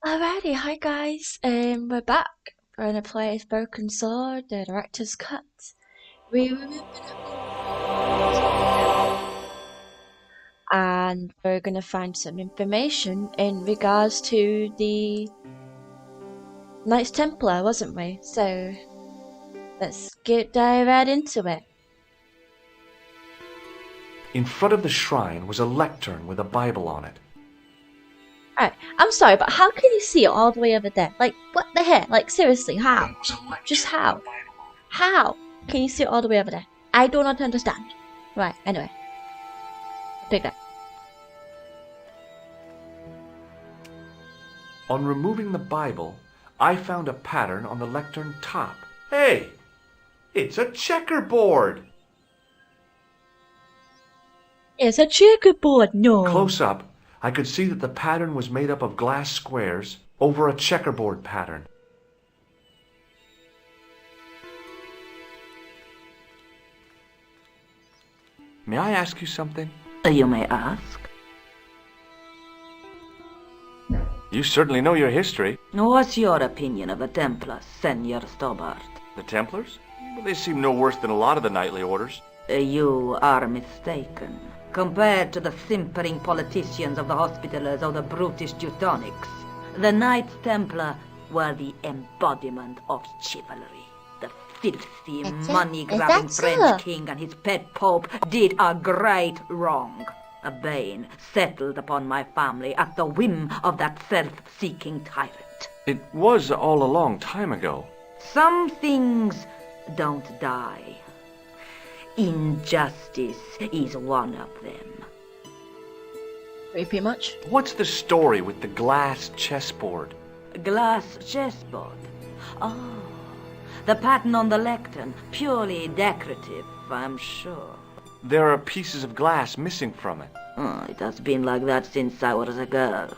Alrighty, hi guys. We're back. We're gonna play as Broken Sword, the director's cut. We remember and we're gonna find some information in regards to the Knights Templar, wasn't we? So let's dive right into it. In front of the shrine was a lectern with a Bible on it. Alright, I'm sorry, but how can you see it all the way over there? Like, what the heck? Like, seriously, how? Just how? How can you see it all the way over there? I do not understand. Right, anyway. Take that. On removing the Bible, I found a pattern on the lectern top. Hey! It's a checkerboard! It's a checkerboard, no. Close up, I could see that the pattern was made up of glass squares over a checkerboard pattern. May I ask you something? You may ask. You certainly know your history. What's your opinion of the Templars, Senor Stobart? The Templars? Well, they seem no worse than a lot of the knightly orders. You are mistaken. Compared to the simpering politicians of the Hospitallers or the brutish Teutonics, the Knights Templar were the embodiment of chivalry. The filthy, money-grabbing French king and his pet pope did a great wrong. A bane settled upon my family at the whim of that self-seeking tyrant. It was all a long time ago. Some things don't die. Injustice is one of them. Pretty much. What's the story with the glass chessboard? Glass chessboard. Oh, the pattern on the lectern. Purely decorative, I'm sure. There are pieces of glass missing from it. Oh, it has been like that since I was a girl.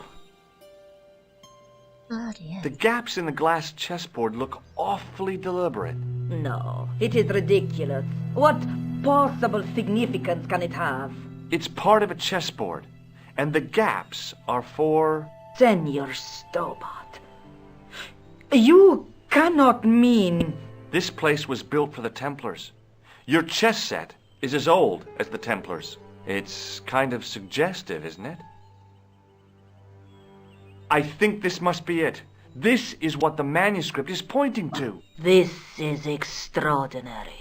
Oh dear. The gaps in the glass chessboard look awfully deliberate. No, it is ridiculous. What possible significance can it have? It's part of a chessboard, and the gaps are for... Senor Stobart, you cannot mean... This place was built for the Templars. Your chess set is as old as the Templars. It's kind of suggestive, isn't it? I think this must be it. This is what the manuscript is pointing to. This is extraordinary.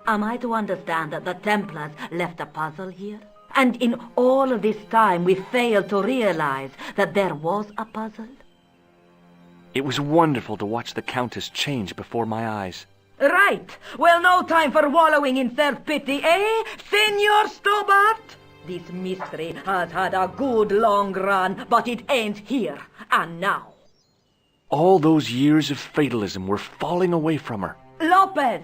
Am I to understand that the Templars left a puzzle here? And in all of this time we failed to realize that there was a puzzle? It was wonderful to watch the Countess change before my eyes. Right. Well, no time for wallowing in self-pity, eh, Senor Stobart? This mystery has had a good long run, but it ends here and now. All those years of fatalism were falling away from her. Lopez!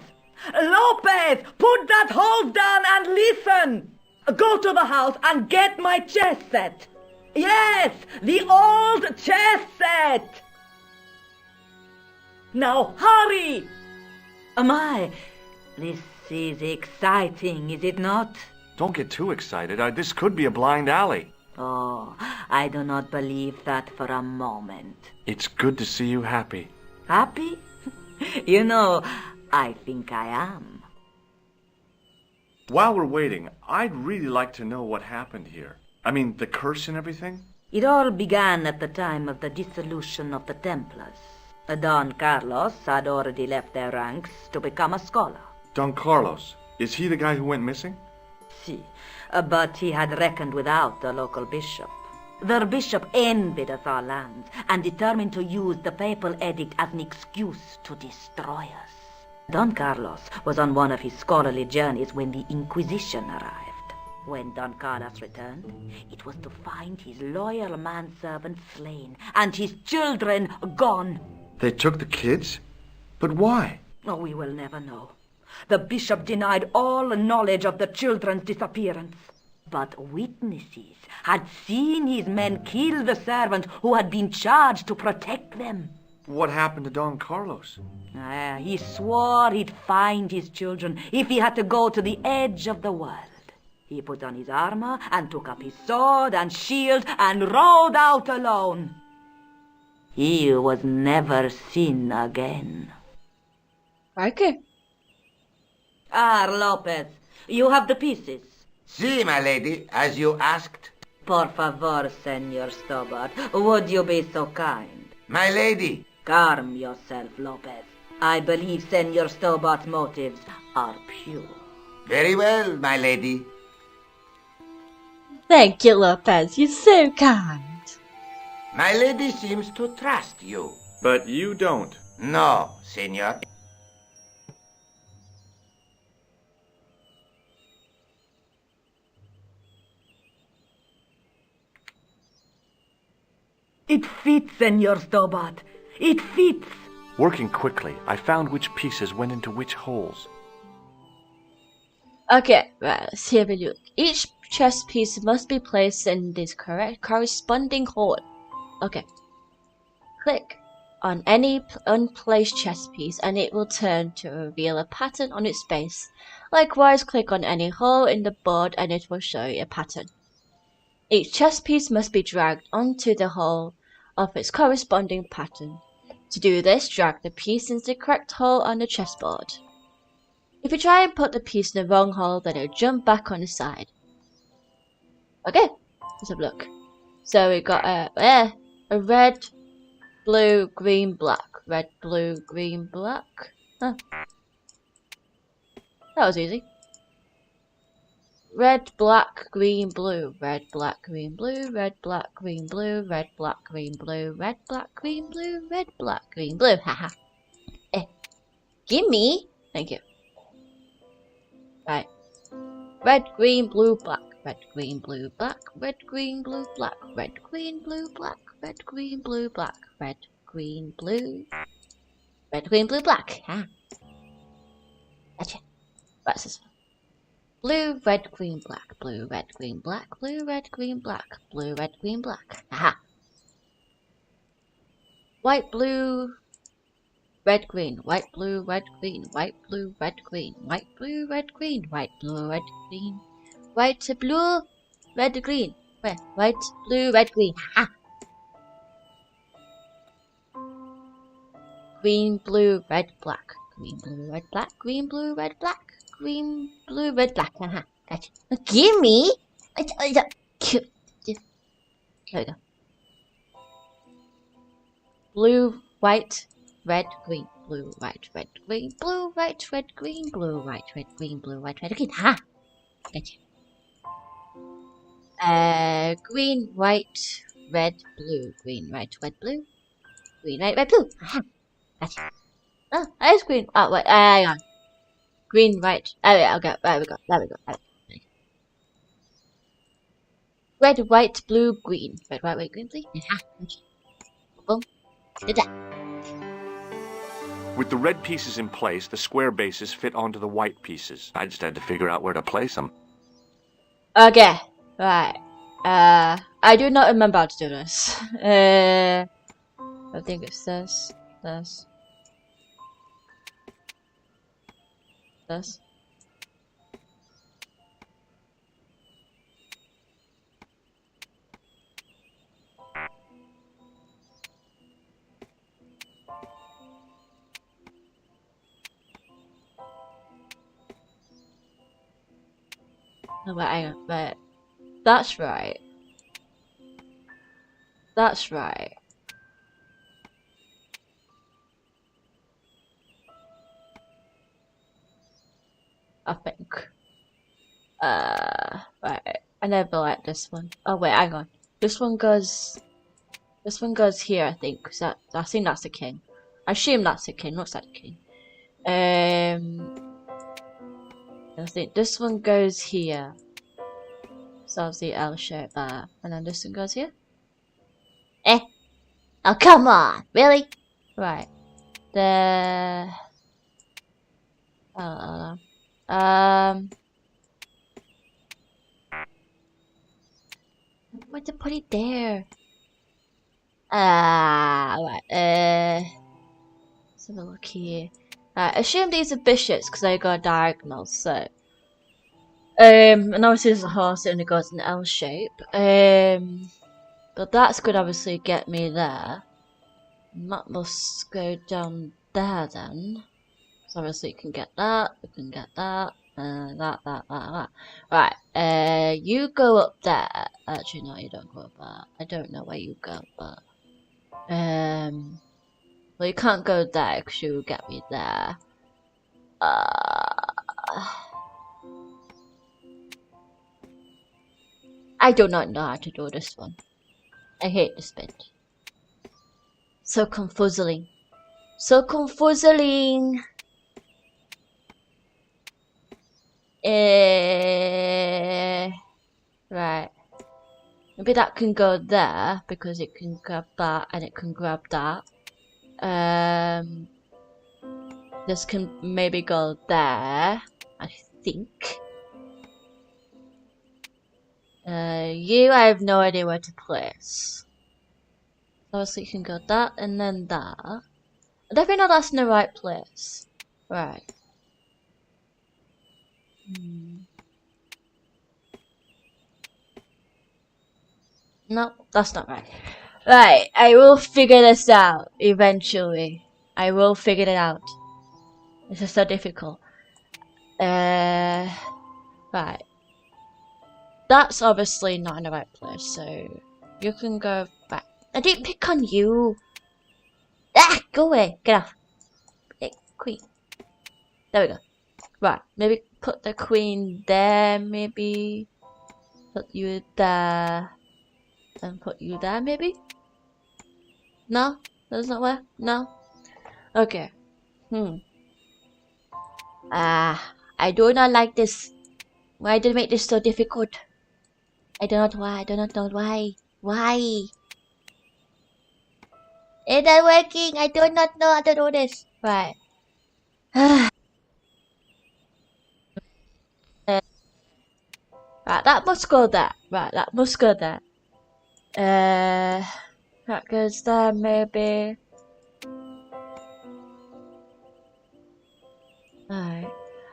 Lopez! Put that hose down and listen! Go to the house and get my chess set. Yes, the old chess set! Now hurry! My, this is exciting, is it not? Don't get too excited. This could be a blind alley. Oh, I do not believe that for a moment. It's good to see you happy. Happy? You know, I think I am. While we're waiting, I'd really like to know what happened here. I mean, the curse and everything? It all began at the time of the dissolution of the Templars. Don Carlos had already left their ranks to become a scholar. Don Carlos, is he the guy who went missing? Si, but he had reckoned without the local bishop. The bishop envied us our lands and determined to use the papal edict as an excuse to destroy us. Don Carlos was on one of his scholarly journeys when the Inquisition arrived. When Don Carlos returned, it was to find his loyal manservant slain and his children gone. They took the kids? But why? Oh, we will never know. The bishop denied all knowledge of the children's disappearance. But witnesses had seen his men kill the servant who had been charged to protect them. What happened to Don Carlos? He swore he'd find his children if he had to go to the edge of the world. He put on his armor and took up his sword and shield and rode out alone. He was never seen again. Okay. Ah, Lopez, you have the pieces. Si, my lady, as you asked. Por favor, Senor Stobart, would you be so kind? My lady. Calm yourself, Lopez. I believe Senor Stobart's motives are pure. Very well, my lady. Thank you, Lopez. You're so kind. My lady seems to trust you. But you don't. No, senor. It fits, Senor Stobart. It fits. Working quickly, I found which pieces went into which holes. Okay, right, let's have a look. Each chess piece must be placed in this correct corresponding hole. Okay. Click on any unplaced chess piece and it will turn to reveal a pattern on its base. Likewise, click on any hole in the board and it will show you a pattern. Each chess piece must be dragged onto the hole of its corresponding pattern. To do this, drag the piece into the correct hole on the chessboard. If you try and put the piece in the wrong hole, then it'll jump back on the side. Okay, let's have a look. So we got a red, blue, green, black. Red, blue, green, black. Huh. That was easy. Red, black, green, blue. Red, black, green, blue. Red, black, green, blue. Red, black, green, blue. Red, black, green, blue. Red, black, green, blue. Haha. Gimme. Thank you. Right. Red, green, blue, black. Red, green, blue, black. Red, green, blue, black. Red, green, blue, black. Red, green, blue, black. Red, green, blue. Red, green, blue, black. Ah. Gotcha. What's this one? Blue, red, green, black. Blue, red, green, black. Blue, red, green, black. Blue, red, green, black. Aha. White, blue, red, green. White, blue, red, green. White, blue, red, green. White, blue, red, green. White, blue, red, green. White, blue, red, green. White, blue, red, green. Ha! Green, blue, red, black. Green, blue, red, black. Green, blue, red, black. Green, blue, red, black. Haha. Gotcha. Gimme! There we go. Blue, white, red, green. Blue, white, red, green. Blue, white, red, green. Blue, white, red, green. Blue, white, red, green. Ha! Gotcha. Green, white, red, blue. Green, white, red, blue. Green, white, red, blue. Aha. Gotcha. Oh, there's green. Oh, wait, hang on. Green, white. Oh, yeah, okay. There we go. There we go. Red, white, blue, green. Red, white, green, please. Aha. Gotcha. Boom. Did that. With the red pieces in place, the square bases fit onto the white pieces. I just had to figure out where to place them. Okay. Right. I do not remember how to do this. I think it's this. This. This. No, wait, hang on, wait. That's right. That's right. I think. Right. I never liked this one. Oh wait, hang on. This one goes here, I think. Cause I think that's the king. I assume that's the king. Looks like the king. I think this one goes here. So obviously L shape there, and then this one goes here. Oh come on, really? Right. What to put it there? Right. Let's have a look here. Assume these are bishops because they got diagonals. So, And obviously there's a horse, it only goes in the L shape. But that's could obviously get me there. And that must go down there then. So obviously you can get that, you can get that, that. Right, you go up there. Actually, no, you don't go up there. I don't know where you go, but well, you can't go there because you will get me there. I do not know how to do this one. I hate this bit. So confuzzling. So confuzzling. Right. Maybe that can go there because it can grab that and it can grab that. This can maybe go there, I think. You, I have no idea where to place. Obviously, you can go that and then that. Definitely not that's in the right place. Right. No, that's not right. Right, I will figure this out eventually. I will figure it out. This is so difficult. Right. That's obviously not in the right place, so you can go back. I didn't pick on you. Ah, go away. Get off. Hey, queen. There we go. Right, maybe put the queen there, maybe. Put you there. And put you there, maybe? No? That's not where? No? Okay. I do not like this. Why did you make this so difficult? I do not why. I do not know why. Why? It's not working. I do not know how to do this. Right. Right, that must go there. Right, that must go there. That goes there, maybe. Right.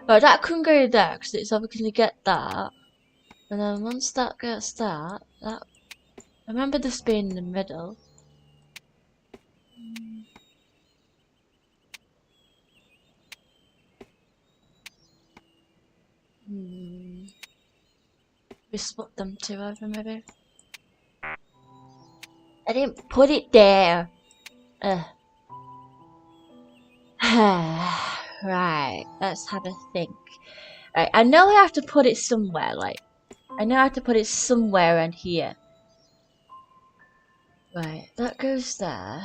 Right, that can go there, because it's obviously gonna get that. And then once that gets that, I remember this being in the middle. We split them two over, maybe. I didn't put it there. Right, let's have a think. Right, I know I have to put it somewhere, like, I know I have to put it somewhere around here. Right, that goes there.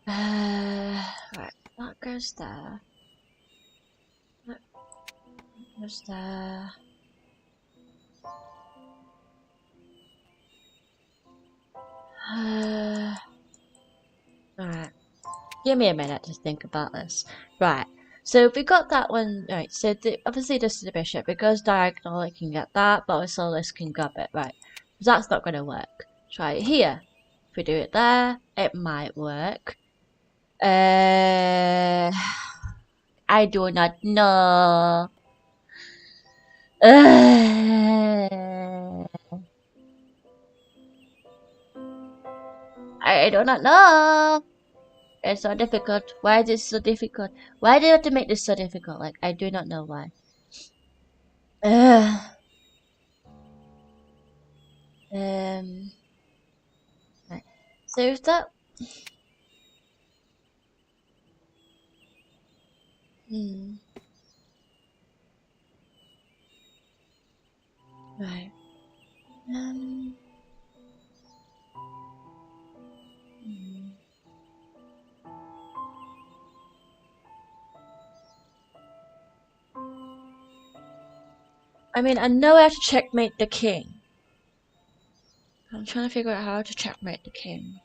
Right, that goes there. That goes there. Alright. Give me a minute to think about this. Right. So we got that one. Right. So obviously this is the bishop. It goes diagonal. It can get that, but also this can grab it. Right. So that's not going to work. Try it here. If we do it there, it might work. I do not know. I do not know. It's so difficult. Why is this so difficult? Why do you have to make this so difficult? Like, I do not know why. Right. So if that... Right. I mean, I know how to checkmate the king. I'm trying to figure out how to checkmate the king.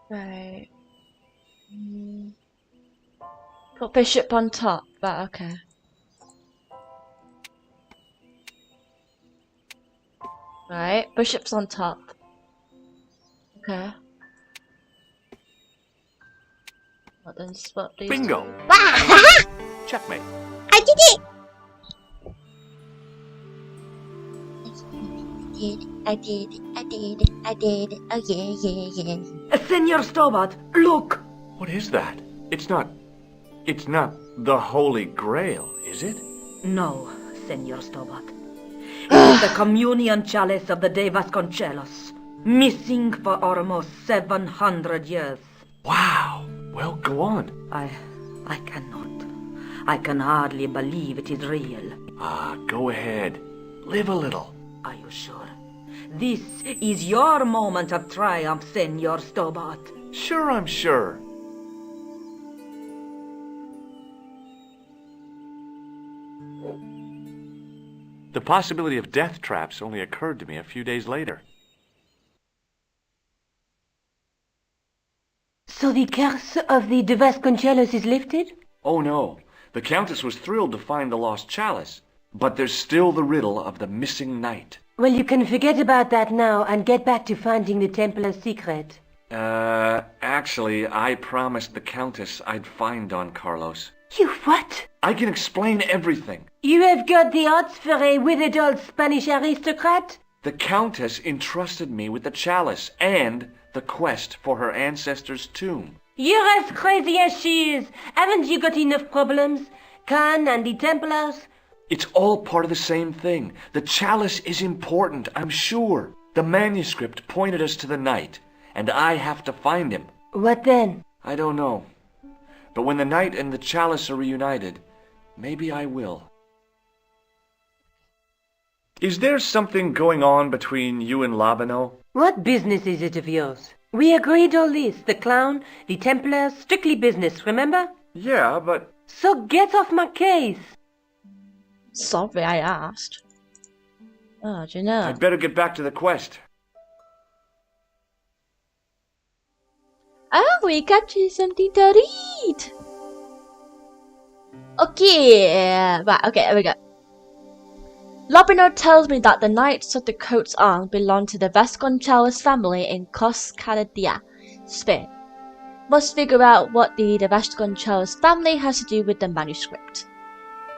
Right. Put bishop on top. Right, okay. Right, bishop's on top. Okay. What then spot these? Bingo! Ah! Checkmate. I did it! I did it. Oh yeah. Senor Stobart, look! What is that? It's not the Holy Grail, is it? No, Senor Stobart. It is the communion chalice of the De Vasconcelos, missing for almost 700 years. Wow. Well, go on. I cannot. I can hardly believe it is real. Go ahead. Live a little. Are you sure? This is your moment of triumph, Senor Stobart. Sure, I'm sure. The possibility of death traps only occurred to me a few days later. So the curse of the De Vasconcelos is lifted? Oh no, the Countess was thrilled to find the lost chalice, but there's still the riddle of the missing knight. Well, you can forget about that now and get back to finding the Templar's secret. Actually, I promised the Countess I'd find Don Carlos. You what? I can explain everything. You have got the odds for a withered old Spanish aristocrat? The Countess entrusted me with the chalice and the quest for her ancestor's tomb. You're as crazy as she is. Haven't you got enough problems? Khan and the Templars? It's all part of the same thing. The chalice is important, I'm sure. The manuscript pointed us to the knight, and I have to find him. What then? I don't know. But when the knight and the chalice are reunited, maybe I will. Is there something going on between you and Labano? What business is it of yours? We agreed all this. The clown, the Templars, strictly business, remember? Yeah, but... So get off my case. Sorry, I asked. Oh, do you know? I'd better get back to the quest. Oh, we got you something to read. Okay, right. Okay, here we go. Lobino tells me that the knights of the coat's arm belong to the Vasconcelos family in Coscaradia, Spain. Must figure out what the Vasconcelos family has to do with the manuscript.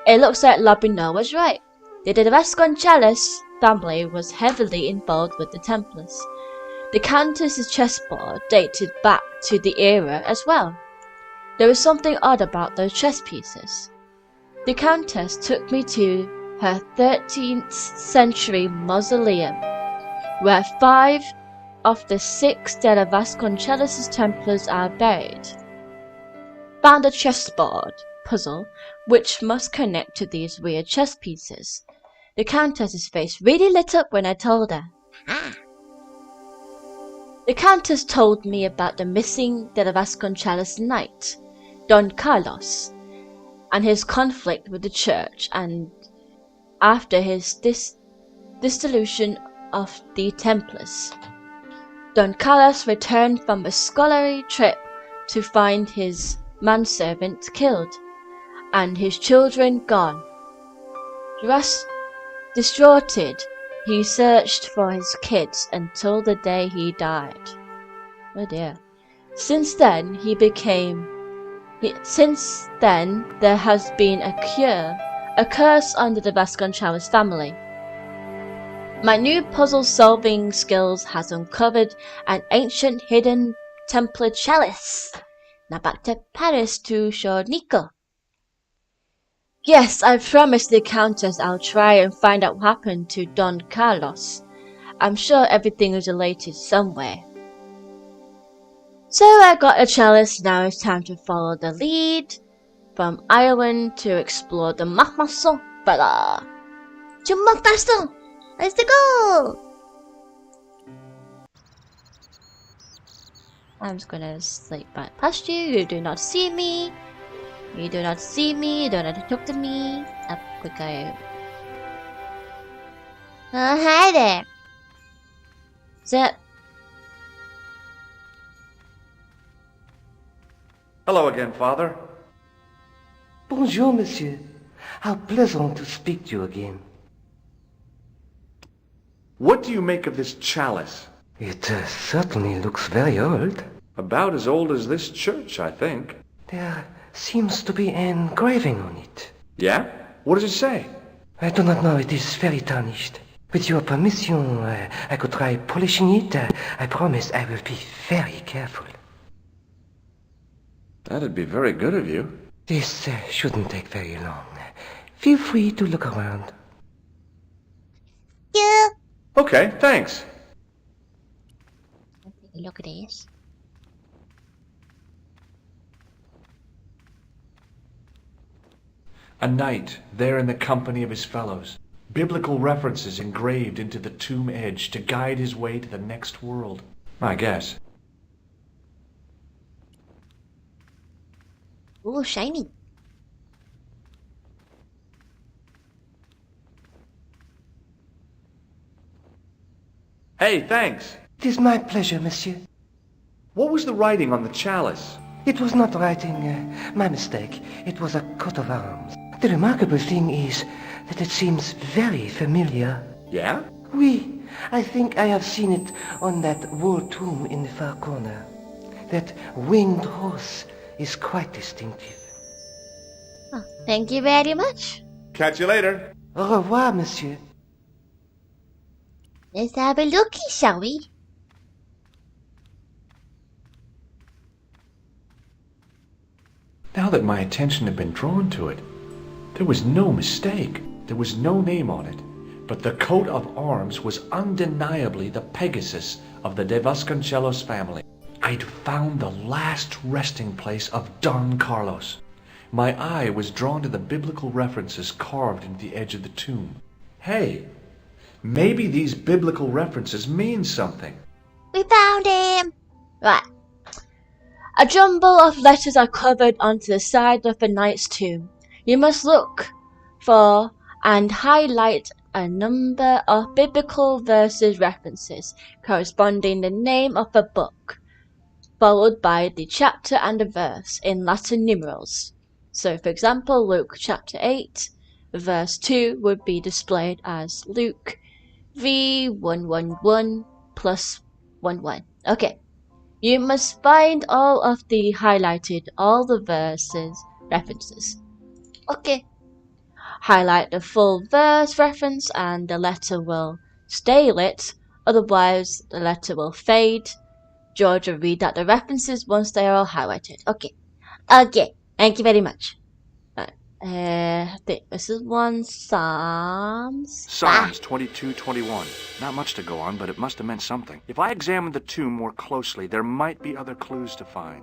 It looks like Lobino was right. The Vasconcelos family was heavily involved with the Templars. The Countess's chessboard dated back to the era as well. There was something odd about those chess pieces. The Countess took me to her 13th century mausoleum, where 5 of the 6 De Vasconcelos Templars are buried. Found a chessboard puzzle which must connect to these weird chess pieces. The Countess's face really lit up when I told her. The Countess told me about the missing De Vasconcelos knight, Don Carlos, and his conflict with the church and after his dissolution of the Templars. Don Carlos returned from a scholarly trip to find his manservant killed and his children gone. Distraughted, he searched for his kids until the day he died. Oh dear. Since then, there has been a curse under the Vasconcelos family. My new puzzle-solving skills has uncovered an ancient hidden Templar chalice. Now back to Paris to show Nico. Yes, I promised the Countess I'll try and find out what happened to Don Carlos. I'm sure everything is related somewhere. So I got a chalice, now it's time to follow the lead from Ireland to explore the Mahmaso Bala. To Mahmaso! Let's go! I'm just gonna slip right past you. You do not see me. You do not see me. You don't have to talk to me. Up we go. Oh, hi there. Zip. Hello again, Father. Bonjour, monsieur. How pleasant to speak to you again. What do you make of this chalice? It certainly looks very old. About as old as this church, I think. There seems to be an engraving on it. Yeah? What does it say? I do not know, it is very tarnished. With your permission, I could try polishing it. I promise I will be very careful. That'd be very good of you. This shouldn't take very long. Feel free to look around. Yeah. Okay, thanks. Look at this. A knight, there in the company of his fellows. Biblical references engraved into the tomb edge to guide his way to the next world. I guess. Ooh, shiny. Hey, thanks. It is my pleasure, monsieur. What was the writing on the chalice? It was not writing, my mistake. It was a coat of arms. The remarkable thing is that it seems very familiar. Yeah? Oui, I think I have seen it on that wall tomb in the far corner. That winged horse is quite distinctive. Oh, thank you very much. Catch you later. Au revoir, monsieur. Let's have a looky, shall we? Now that my attention had been drawn to it, there was no mistake. There was no name on it, but the coat of arms was undeniably the Pegasus of the De Vasconcelos family. I'd found the last resting place of Don Carlos. My eye was drawn to the biblical references carved into the edge of the tomb. Hey, maybe these biblical references mean something. We found him! Right. A jumble of letters are covered onto the side of the knight's tomb. You must look for and highlight a number of biblical verses references corresponding the name of the book, followed by the chapter and the verse in Latin numerals. So, for example, Luke chapter 8, verse 2 would be displayed as Luke V111 plus 11. Okay. You must find all of the highlighted, all the verses references. Okay. Highlight the full verse reference and the letter will stay lit, otherwise the letter will fade. George will read out the references once they are all highlighted. Okay. Okay. Thank you very much. I think this is one Psalms. Psalms 22:21. Not much to go on, but it must have meant something. If I examined the tomb more closely, there might be other clues to find.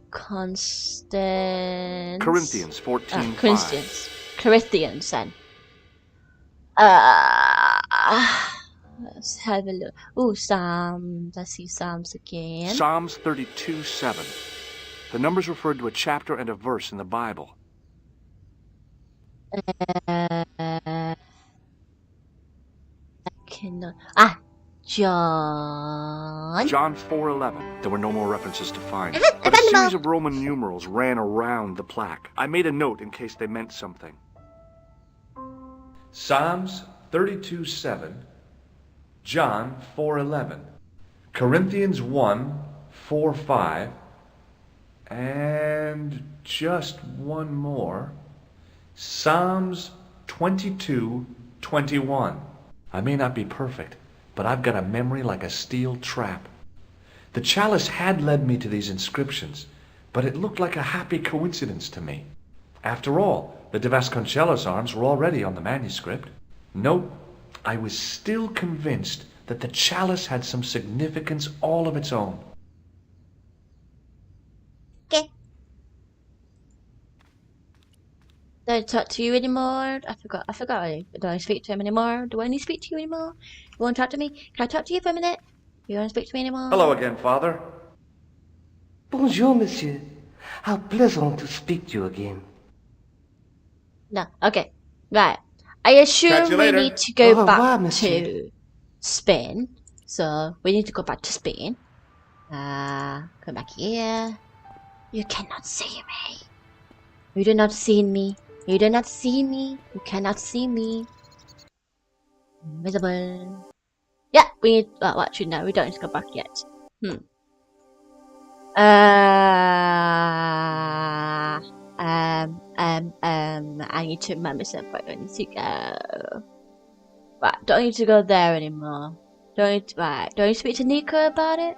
Constance. Corinthians 14:5. Corinthians then. Let's have a look. Ooh, Psalms. I see Psalms again. Psalms 32:7. The numbers referred to a chapter and a verse in the Bible. John. John 4:11. There were no more references to find. I But found a them series all. of Roman numerals ran around the plaque. I made a note in case they meant something. Psalms 32:7. John 4:11. Corinthians 1:4-5. And just one more. Psalms 22:21. I may not be perfect, but I've got a memory like a steel trap. The chalice had led me to these inscriptions, but it looked like a happy coincidence to me. After all, the De Vasconcelos arms were already on the manuscript. Nope, I was still convinced that the chalice had some significance all of its own. Okay. Don't talk to you anymore. I forgot. Do I speak to him anymore? Do I need to speak to you anymore? You want to talk to me? Can I talk to you for a minute? You want to speak to me anymore? Hello again, Father. Bonjour, monsieur. How pleasant to speak to you again. No. Okay. Right. I Catch assume you we later. need to go Au revoir, back monsieur. to Spain. So we need to go back to Spain. Come back here. You cannot see me. You do not see me. You do not see me. You cannot see me. Invisible. Yeah, we need. Oh, actually, no, we don't need to go back yet. I need to remember something. I need to go. Right, don't need to go there anymore. Don't need to, right, don't need to speak to Nico about it.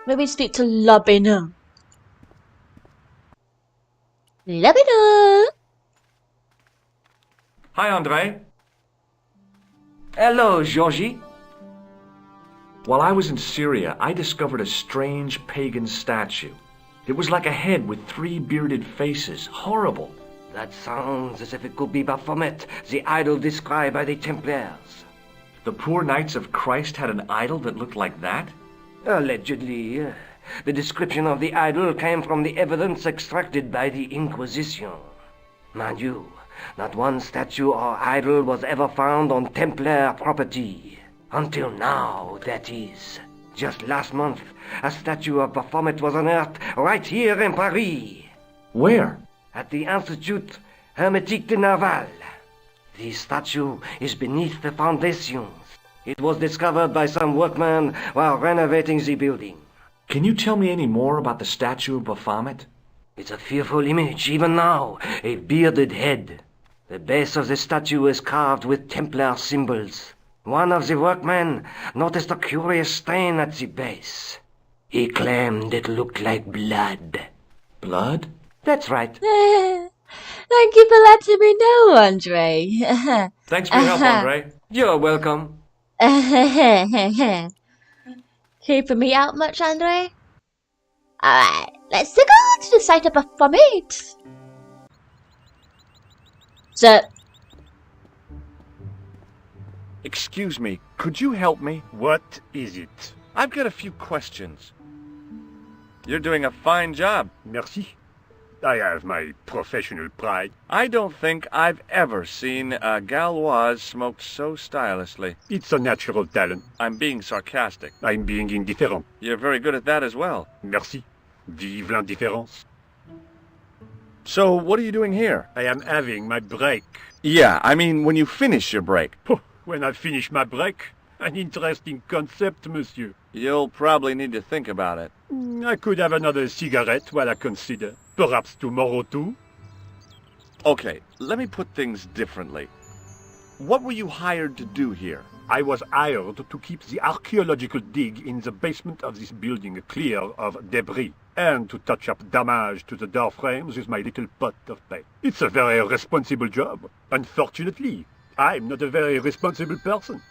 Maybe speak to Lobina. Lobina! Hi, Andre. Hello, Georgie. While I was in Syria, I discovered a strange pagan statue. It was like a head with 3 bearded faces. Horrible. That sounds as if it could be Baphomet, the idol described by the Templars. The poor Knights of Christ had an idol that looked like that? Allegedly. The description of the idol came from the evidence extracted by the Inquisition. Mind you, not one statue or idol was ever found on Templar property. Until now, that is. Just last month, a statue of Baphomet was unearthed right here in Paris. Where? At the Institut Hermétique de Nerval. The statue is beneath the foundations. It was discovered by some workmen while renovating the building. Can you tell me any more about the statue of Baphomet? It's a fearful image, even now. A bearded head. The base of the statue is carved with Templar symbols. One of the workmen noticed a curious stain at the base. He claimed it looked like blood. Blood? That's right. Thank you for letting me know, Andre. Thanks for your help, Andre. You're welcome. Keeping me out much, Andre? Alright, let's go to the site of Baphomet. So, Excuse me, could you help me? What is it? I've got a few questions. You're doing a fine job. Merci. I have my professional pride. I don't think I've ever seen a Gauloise smoked so stylishly. It's a natural talent. I'm being sarcastic. I'm being indifferent. You're very good at that as well. Merci. Vive l'indifférence. So, what are you doing here? I am having my break. Yeah, I mean when you finish your break. When I finish my break, an interesting concept, monsieur. You'll probably need to think about it. I could have another cigarette while I consider. Perhaps tomorrow too. Okay, let me put things differently. What were you hired to do here? I was hired to keep the archaeological dig in the basement of this building clear of debris, and to touch up damage to the door frames with my little pot of paint. It's a very responsible job. Unfortunately, I'm not a very responsible person.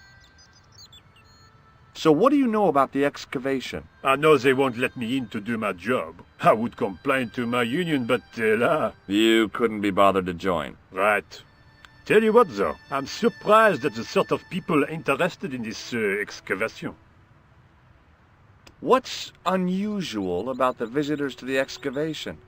So what do you know about the excavation? I know they won't let me in to do my job. I would complain to my union, but là... You couldn't be bothered to join. Right. Tell you what, though, I'm surprised at the sort of people interested in this excavation. What's unusual about the visitors to the excavation?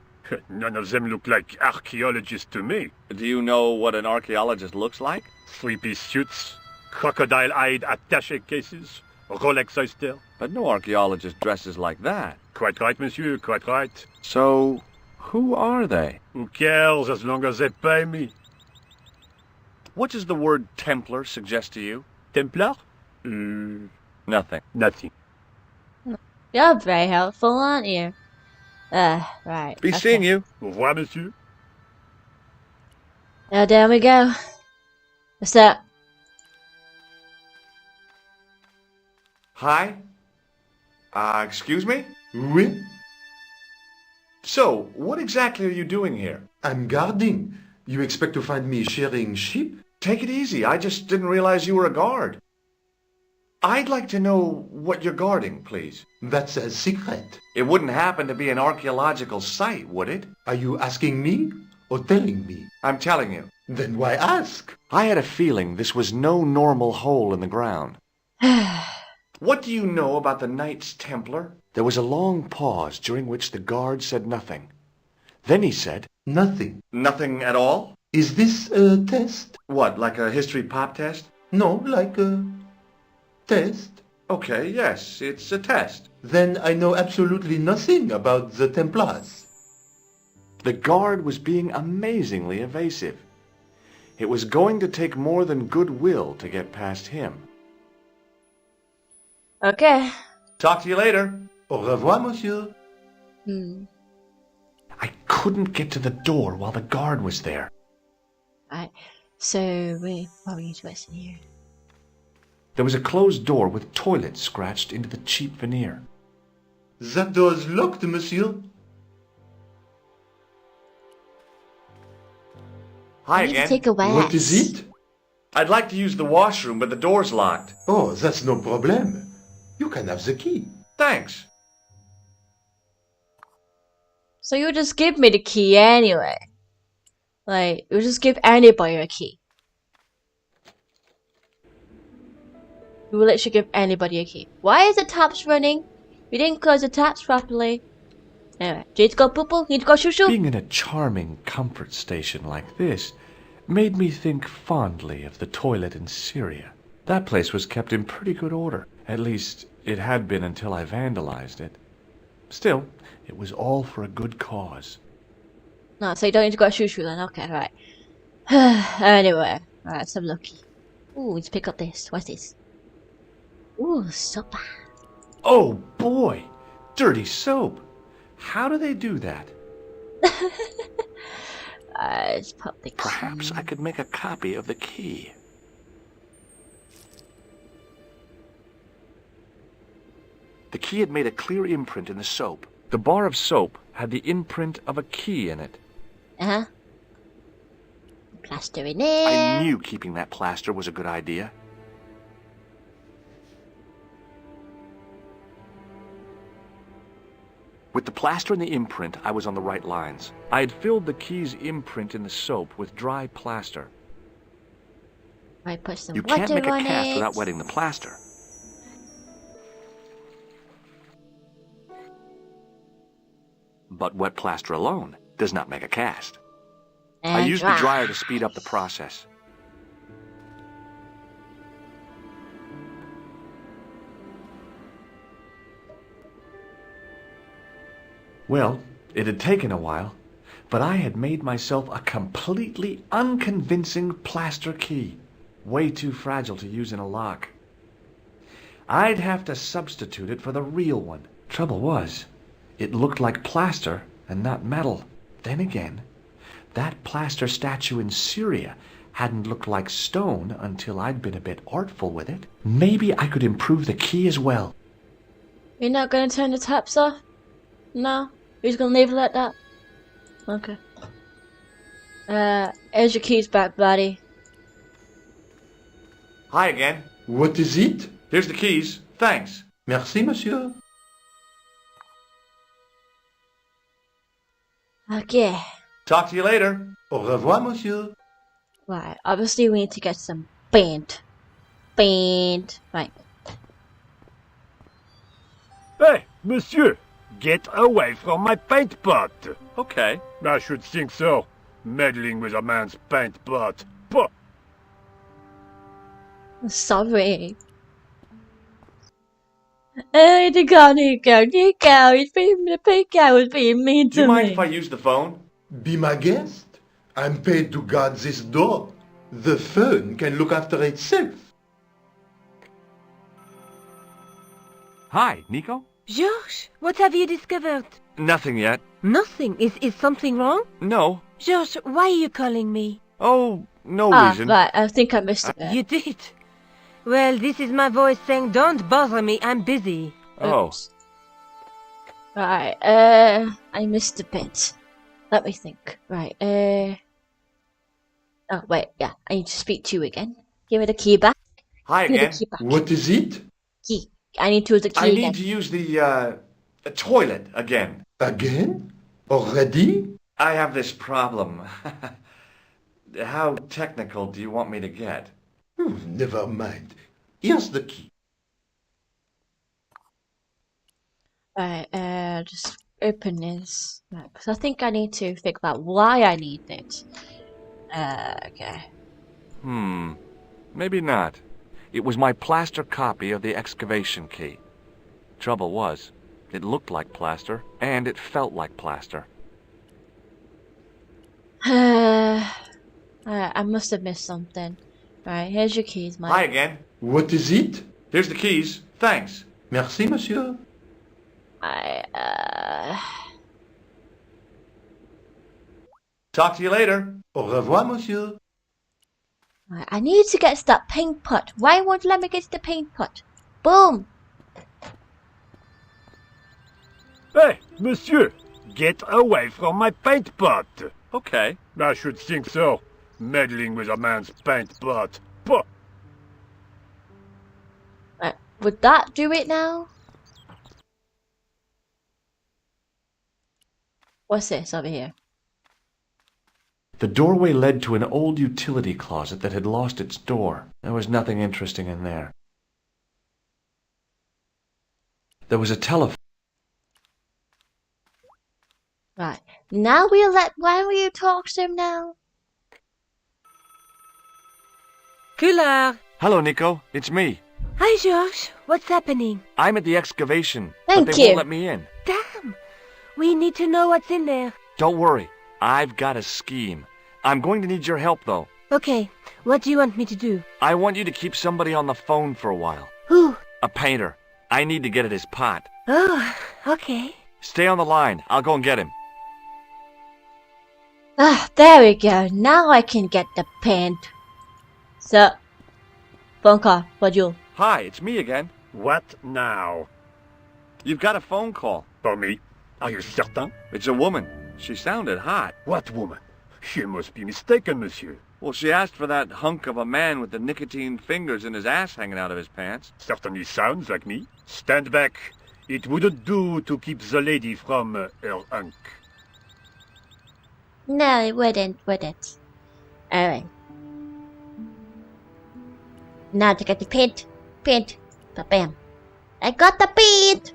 None of them look like archaeologists to me. Do you know what an archaeologist looks like? 3-piece suits, crocodile-eyed attaché cases, Rolex oyster. But no archaeologist dresses like that. Quite right, monsieur, quite right. So, who are they? Who cares as long as they pay me? What does the word Templar suggest to you? Templar? Nothing. Nothing. you're very helpful, aren't you? Right. Be okay. seeing you. Au revoir, monsieur. Now down we go. What's up? Hi? Excuse me? Oui, So, what exactly are you doing here? I'm guarding. You expect to find me shearing sheep? Take it easy. I just didn't realize you were a guard. I'd like to know what you're guarding, please. That's a secret. It wouldn't happen to be an archaeological site, would it? Are you asking me or telling me? I'm telling you. Then why ask? I had a feeling this was no normal hole in the ground. What do you know about the Knights Templar? There was a long pause during which the guard said nothing. Then he said, Nothing. Nothing at all? Is this a test? What, like a history pop test? No, like a test. Okay, yes, it's a test. Then I know absolutely nothing about the Templars. The guard was being amazingly evasive. It was going to take more than goodwill to get past him. Okay. Talk to you later. Au revoir, monsieur. I couldn't get to the door while the guard was there. Right. So what we need to listen here? There was a closed door with toilet scratched into the cheap veneer. That door's locked, monsieur. Hi I need to again. take a wax. What is it? I'd like to use the washroom, but the door's locked. Oh, that's no problem. You can have the key. Thanks. So you just give me the key anyway. Like, you just give anybody a key. You will literally give anybody a key. Why is the taps running? You didn't close the taps properly. Anyway, do you need to go poo poo? Need to go shoo shoo? Being in a charming comfort station like this made me think fondly of the toilet in Syria. That place was kept in pretty good order. At least, it had been until I vandalized it. Still, it was all for a good cause. No, so you don't need to go shoo shoo then. Okay, right. Anyway, alright, let's have a looky. Ooh, let's pick up this. What's this? Ooh, soap. Oh boy! Dirty soap! How do they do that? Let's pop the key. Perhaps I could make a copy of the key. The key had made a clear imprint in the soap. The bar of soap had the imprint of a key in it. Uh-huh. Plaster in there. I knew keeping that plaster was a good idea. With the plaster and the imprint, I was on the right lines. I had filled the key's imprint in the soap with dry plaster. I put some You water can't make a on cast it. without wetting the plaster. But wet plaster alone does not make a cast. I And used the dryer to speed up the process. Well, it had taken a while, but I had made myself a completely unconvincing plaster key. Way too fragile to use in a lock. I'd have to substitute it for the real one. Trouble was, it looked like plaster and not metal. Then again, that plaster statue in Syria hadn't looked like stone until I'd been a bit artful with it. Maybe I could improve the key as well. You're not gonna turn the taps off? No? You're just gonna leave it like that? Okay. Here's your keys back, buddy. Hi again. What is it? Here's the keys. Thanks. Merci, monsieur. Okay. Talk to you later. Au revoir, monsieur. Right, obviously we need to get some paint. Paint. Right. Hey, monsieur! Get away from my paint pot! Okay. I should think so. Meddling with a man's paint pot. Puh! Sorry. Hey, Nico, he's being, the pink guy was being mean Do to you mind me. if I use the phone? Be my guest. I'm paid to guard this door. The phone can look after itself. Hi, Nico? Georges, what have you discovered? Nothing yet. Nothing. Is something wrong? No. Georges, why are you calling me? Oh, no reason. Right, I think I missed it. You did. Well, this is my voice saying, don't bother me, I'm busy. Oh. Oops. Right, I missed a bit. Let me think. Right, oh, wait, yeah, I need to speak to you again. Give me the key back. Hi Give me the again. key back. What is it? Key. I need to use the key I again. need to use the toilet again. Again? Already? I have this problem. How technical do you want me to get? Never mind. Here's the key. Right, just open this. Right, because I think I need to figure out why I need it. Okay. Maybe not. It was my plaster copy of the excavation key. Trouble was, it looked like plaster, and it felt like plaster. I must have missed something. Right, here's your keys, Mike. Hi again. What is it? Here's the keys. Thanks. Merci, monsieur. Talk to you later. Au revoir, monsieur. I need to get to that paint pot. Why won't you let me get to the paint pot? Boom! Hey, monsieur! Get away from my paint pot! Okay. I should think so. Meddling with a man's paint pot. Pah! Would that do it now? What's this over here? The doorway led to an old utility closet that had lost its door. There was nothing interesting in there. There was a telephone. Right. Now why will you talk to him now? Coulard. Hello, Nico. It's me. Hi, Georges. What's happening? I'm at the excavation, Thank but they you. won't let me in. Damn. We need to know what's in there. Don't worry. I've got a scheme. I'm going to need your help, though. Okay. What do you want me to do? I want you to keep somebody on the phone for a while. Who? A painter. I need to get at his pot. Oh, okay. Stay on the line. I'll go and get him. Ah, there we go. Now I can get the paint. So, phone call. Bonjour. Hi, it's me again. What now? You've got a phone call. For me? Are you certain? It's a woman. She sounded hot. What woman? You must be mistaken, monsieur. Well, she asked for that hunk of a man with the nicotine fingers and his ass hanging out of his pants. Certainly sounds like me. Stand back. It wouldn't do to keep the lady from her hunk. No, it wouldn't. Alright. Now to get the paint. Paint. Bam. I got the paint!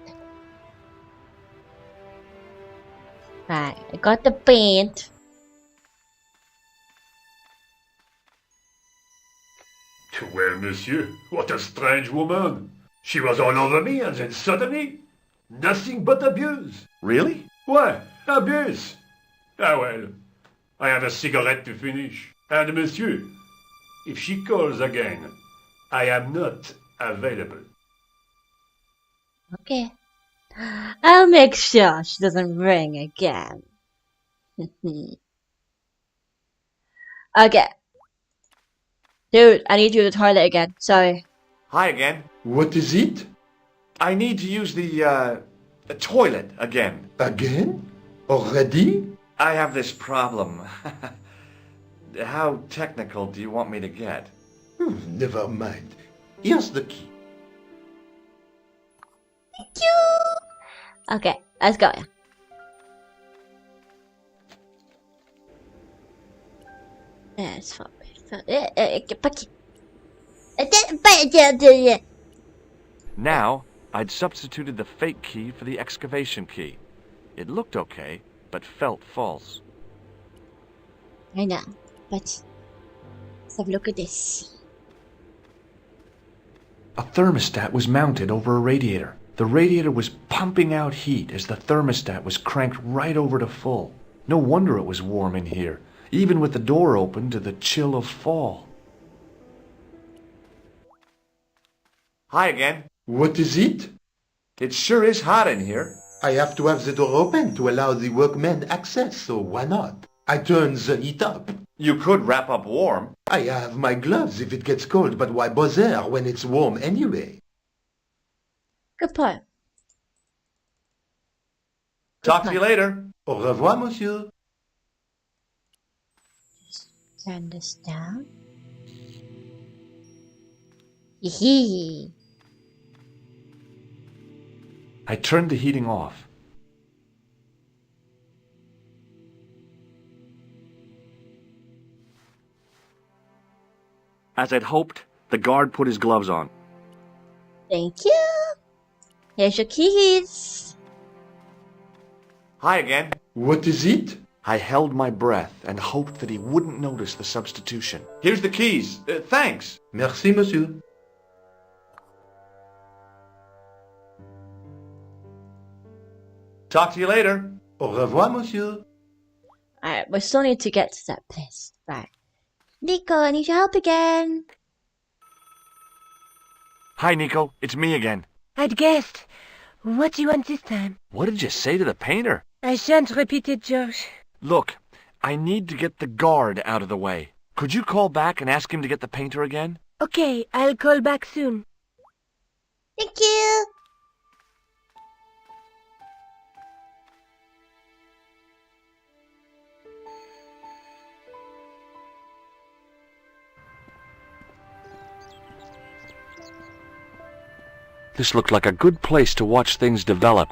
Right, I got the paint. Well, monsieur, what a strange woman. She was all over me and then suddenly, nothing but abuse. Really? Why, abuse? Ah well, I have a cigarette to finish. And monsieur, if she calls again, I am not available. Okay. I'll make sure she doesn't ring again. Okay. Dude, I need to use the toilet again. Sorry. Hi again. What is it? I need to use the toilet again. Again? Already? I have this problem. How technical do you want me to get? Never mind. Here's the key. Thank you. Okay, let's go. That's fine. Now, I'd substituted the fake key for the excavation key. It looked okay, but felt false. I know, but let's have a look at this. A thermostat was mounted over a radiator. The radiator was pumping out heat as the thermostat was cranked right over to full. No wonder it was warm in here, even with the door open to the chill of fall. Hi again. What is it? It sure is hot in here. I have to have the door open to allow the workmen access, so why not? I turn the heat up. You could wrap up warm. I have my gloves if it gets cold, but why bother when it's warm anyway? Good point. Talk to you later. Au revoir, monsieur. Turn this down. Hee. I turned the heating off. As I'd hoped, the guard put his gloves on. Thank you. Here's your keys. Hi again. What is it? I held my breath and hoped that he wouldn't notice the substitution. Here's the keys. Thanks. Merci, monsieur. Talk to you later. Au revoir, monsieur. Alright, we still need to get to that place. Right. Nico, I need your help again. Hi, Nico. It's me again. I'd guessed. What do you want this time? What did you say to the painter? I shan't repeat it, George. Look, I need to get the guard out of the way. Could you call back and ask him to get the painter again? Okay, I'll call back soon. Thank you. This looked like a good place to watch things develop.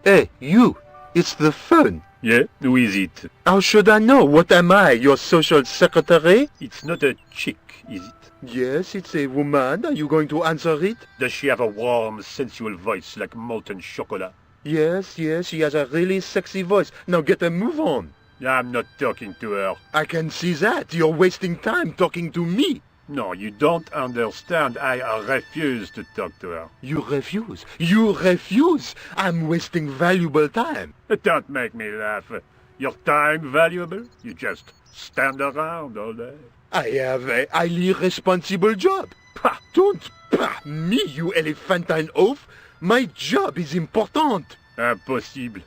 Hey, you! It's the phone. Yeah, who is it? How should I know? What am I, your social secretary? It's not a chick, is it? Yes, it's a woman. Are you going to answer it? Does she have a warm, sensual voice like molten chocolate? Yes, she has a really sexy voice. Now get a move on. I'm not talking to her. I can see that. You're wasting time talking to me. No, you don't understand. I refuse to talk to her. You refuse. You refuse. I'm wasting valuable time. Don't make me laugh. Your time valuable? You just stand around all day. I have a highly responsible job. Pah, don't pah me, you elephantine oaf. My job is important. Impossible.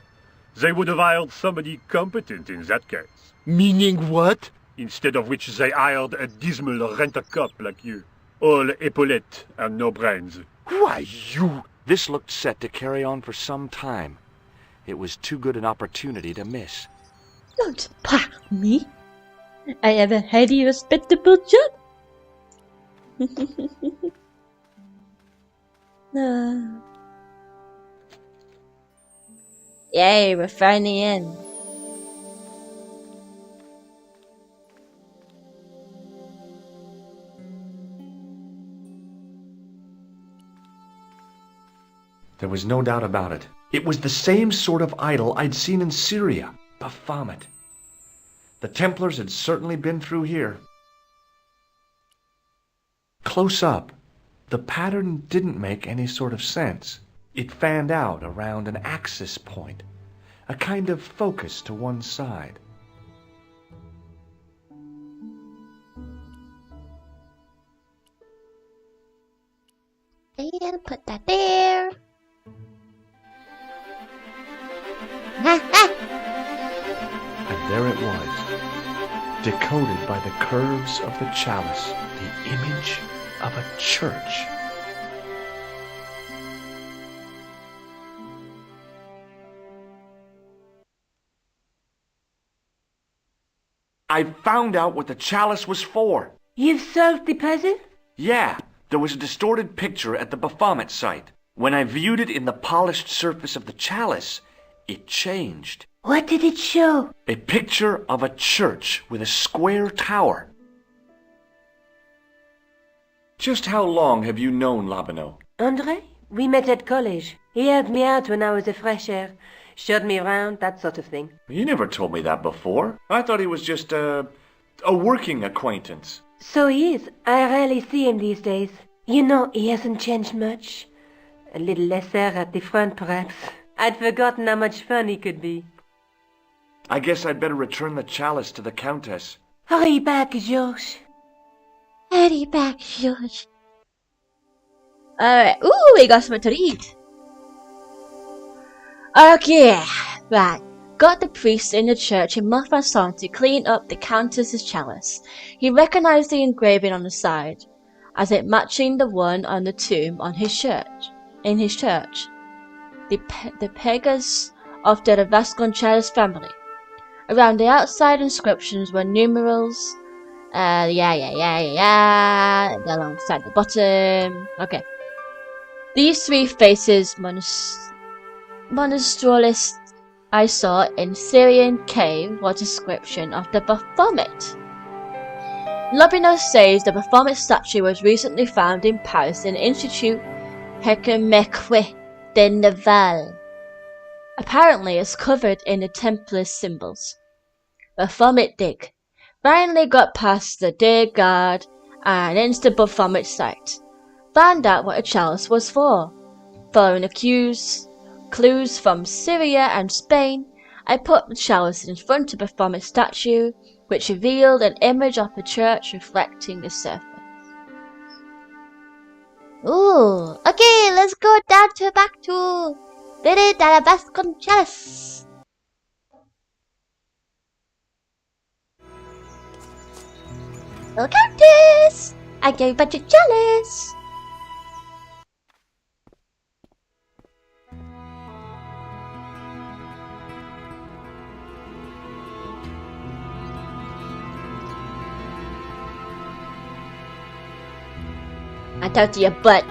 They would have hired somebody competent in that case. Meaning what? Instead of which they hired a dismal rent-a-cop like you. All epaulettes and no brains. Why, you... This looked set to carry on for some time. It was too good an opportunity to miss. Don't pah me. I have a highly respectable job. No. Yay, we're finally in. There was no doubt about it. It was the same sort of idol I'd seen in Syria, Baphomet. The Templars had certainly been through here. Close up, the pattern didn't make any sort of sense. It fanned out around an axis point, a kind of focus to one side. And put that there. And there it was, decoded by the curves of the chalice, the image of a church. I found out what the chalice was for. You've solved the puzzle? Yeah, there was a distorted picture at the Baphomet site. When I viewed it in the polished surface of the chalice, it changed. What did it show? A picture of a church with a square tower. Just how long have you known Labino? André? We met at college. He helped me out when I was a fresh air. Showed me around, that sort of thing. You never told me that before. I thought he was just a working acquaintance. So he is. I rarely see him these days. You know, he hasn't changed much. A little lesser at the front, perhaps. I'd forgotten how much fun he could be. I guess I'd better return the chalice to the Countess. Hurry back, Georges. Hurry back, George. Alright, ooh, we got something to eat. Okay, right. Got the priest in the church in Montfaucon to clean up the Countess's chalice. He recognized the engraving on the side as it matching the one on the tomb on his church. In his church, the Pegas of the Vasconcelos family. Around the outside inscriptions were numerals. Alongside the bottom. Okay. These three faces monastrolist I saw in Syrian cave was a description of the Baphomet. Labino says the Baphomet statue was recently found in Paris in the Institut Hecameque de Naval. Apparently it's covered in the Templar symbols. Baphomet dig. Finally got past the dear guard and into the Baphomet site. Found out what a chalice was for. Following the clues from Syria and Spain, I put the chalice in front of Baphomet statue which revealed an image of the church reflecting the surface. Ooh, okay, let's go down to back to Billy de Vasconcelos. Oh, Countess! I get a bunch of jealous. I talked to your butt.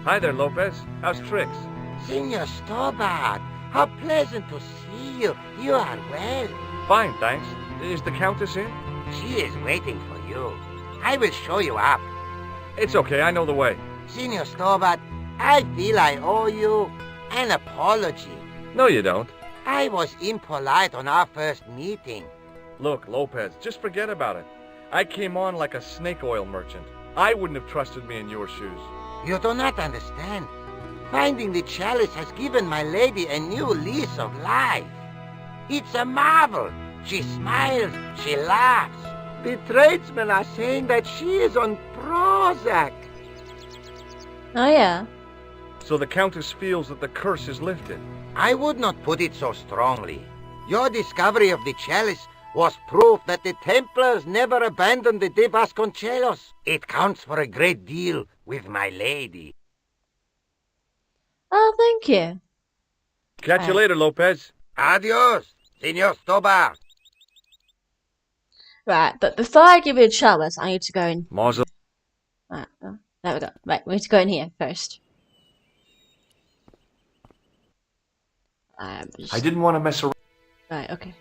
Hi there, Lopez. How's tricks? Senor Stobart, how pleasant to see you. You are well. Fine, thanks. Is the Countess in? She is waiting for you. I will show you up. It's okay, I know the way. Senor Stobart, I feel I owe you an apology. No, you don't. I was impolite on our first meeting. Look, Lopez, just forget about it. I came on like a snake oil merchant. I wouldn't have trusted me in your shoes. You do not understand. Finding the chalice has given my lady a new lease of life. It's a marvel. She smiles, she laughs. The tradesmen are saying that she is on Prozac. Oh yeah. So the Countess feels that the curse is lifted. I would not put it so strongly. Your discovery of the chalice was proof that the Templars never abandoned the de Vasconcelos. It counts for a great deal with my lady. Oh, thank you. Catch you later, Lopez. Adios, Senor Stobart. Right, but before I give you a chalice, I need to go in. Mausoleum. Right, oh, there we go. Right, we need to go in here first. I didn't want to mess around. Right, okay.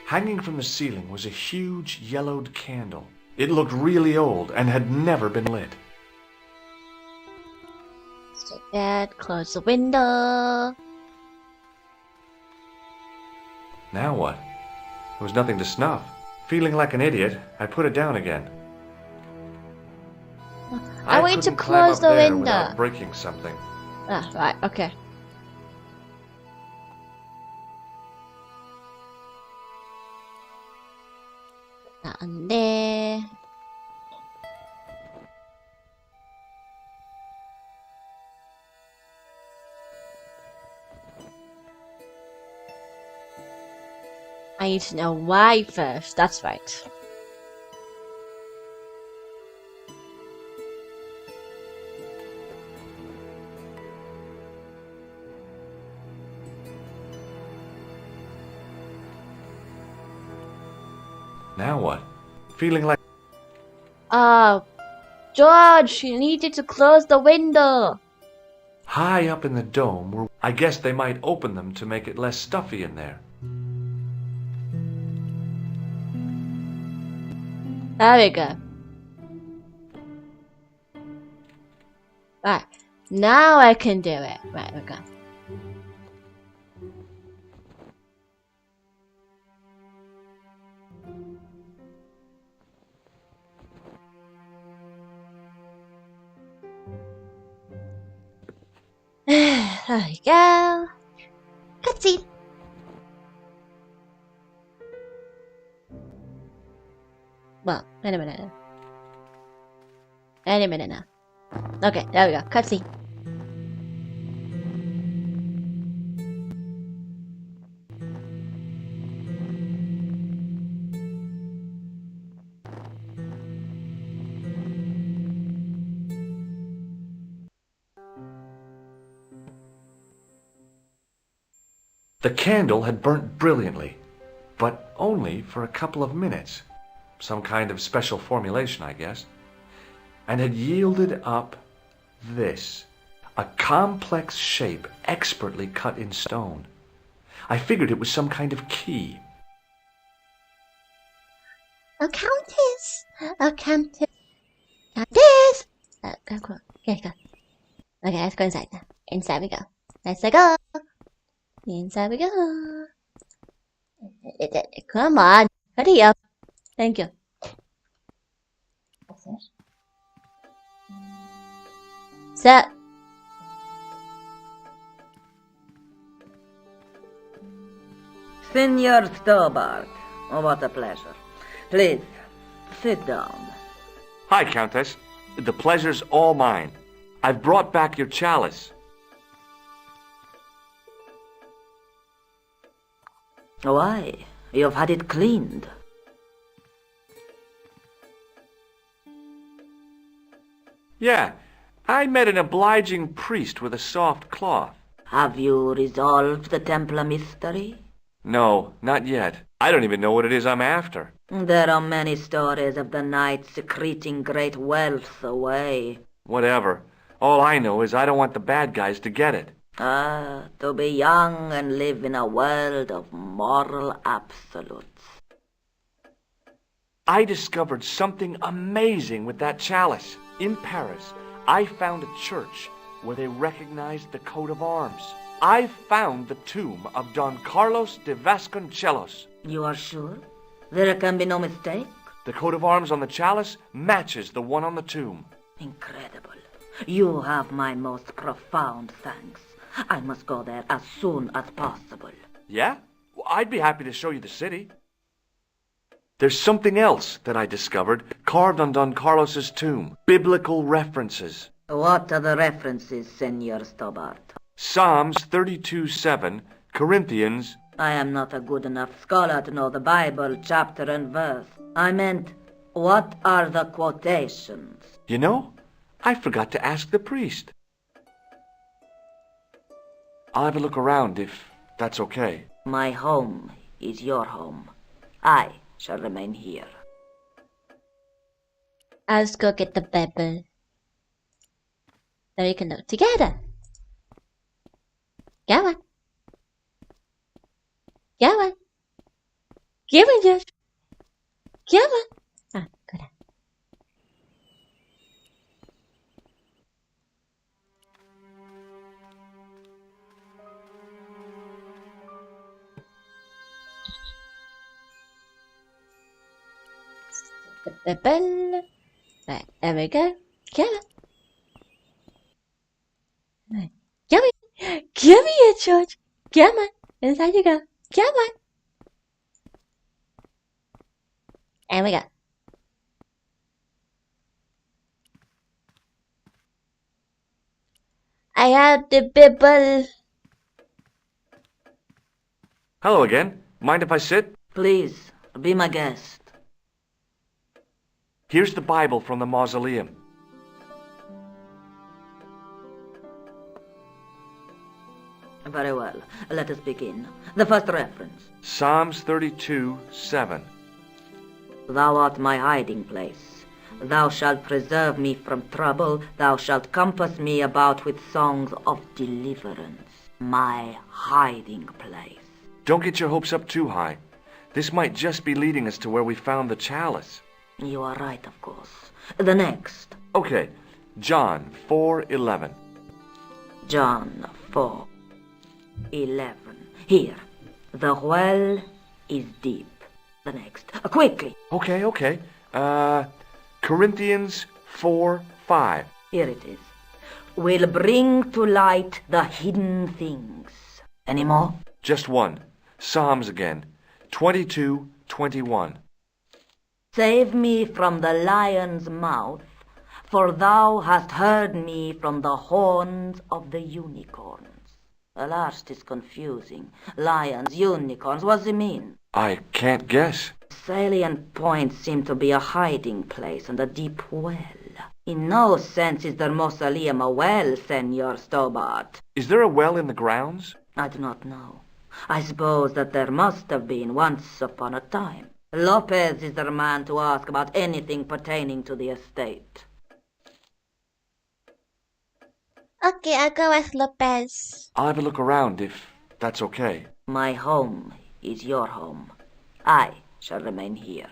Hanging from the ceiling was a huge yellowed candle. It looked really old and had never been lit. So Dad, close the window. Now what? There was nothing to snuff. Feeling like an idiot, I put it down again. I want to couldn't climb close up the there window. without breaking something. Ah, right, okay. That on there. I need to know why first, that's right. Now what? Feeling like... Oh, George, you needed to close the window. High up in the dome were... I guess they might open them to make it less stuffy in there. There we go. Right, now I can do it. Right, we go. There we go. Cutscene. Well, wait a minute. Wait a minute now. Okay, there we go. Cutscene. The candle had burnt brilliantly, but only for a couple of minutes. Some kind of special formulation, I guess. And had yielded up this. A complex shape expertly cut in stone. I figured it was some kind of key. Oh, Countess! Oh, Countess! Countess! Go, go. Okay, go. Okay, let's go inside now. Inside we go. Let's go. Inside we go. Come on. Hurry up. Thank you. That's it. Set. Senor Stobart, what a pleasure. Please, sit down. Hi, Countess. The pleasure's all mine. I've brought back your chalice. Why? You've had it cleaned. Yeah, I met an obliging priest with a soft cloth. Have you resolved the Templar mystery? No, not yet. I don't even know what it is I'm after. There are many stories of the knight secreting great wealth away. Whatever. All I know is I don't want the bad guys to get it. Ah, to be young and live in a world of moral absolutes. I discovered something amazing with that chalice. In Paris, I found a church where they recognized the coat of arms. I found the tomb of Don Carlos de Vasconcelos. You are sure? There can be no mistake? The coat of arms on the chalice matches the one on the tomb. Incredible. You have my most profound thanks. I must go there as soon as possible. Yeah? Well, I'd be happy to show you the city. There's something else that I discovered carved on Don Carlos's tomb. Biblical references. What are the references, Senor Stobart? Psalms 32:7, Corinthians. I am not a good enough scholar to know the Bible chapter and verse. I meant, what are the quotations? You know, I forgot to ask the priest. I'll have a look around if that's okay. My home is your home. I shall remain here. Let's go get the Bible. Then we can look together. Go on. Go on. Go on, Josh. Go on. Ah, go down. The Bible. Right, there we go. Go on. Right. Come here. Come here, George. Come on. Inside you go. Come on. And we go. I have the Bible. Hello again. Mind if I sit? Please, be my guest. Here's the Bible from the mausoleum. Very well. Let us begin. The first reference. Psalms 32:7. Thou art my hiding place. Thou shalt preserve me from trouble. Thou shalt compass me about with songs of deliverance. My hiding place. Don't get your hopes up too high. This might just be leading us to where we found the chalice. You are right, of course. The next. Okay, John 4:11. John 4:11. Here. The well is deep. The next. Quickly. Okay. Corinthians 4:5. Here it is. Will bring to light the hidden things. Any more? Just one. Psalms again. 22:21. Save me from the lion's mouth, for thou hast heard me from the horns of the unicorns. The last is confusing. Lions, unicorns, what's it mean? I can't guess. Salient points seem to be a hiding place and a deep well. In no sense is their mausoleum a well, Senor Stobart. Is there a well in the grounds? I do not know. I suppose that there must have been once upon a time. Lopez is the man to ask about anything pertaining to the estate. Okay, I'll go with Lopez. I'll have a look around if that's okay. My home is your home. I shall remain here.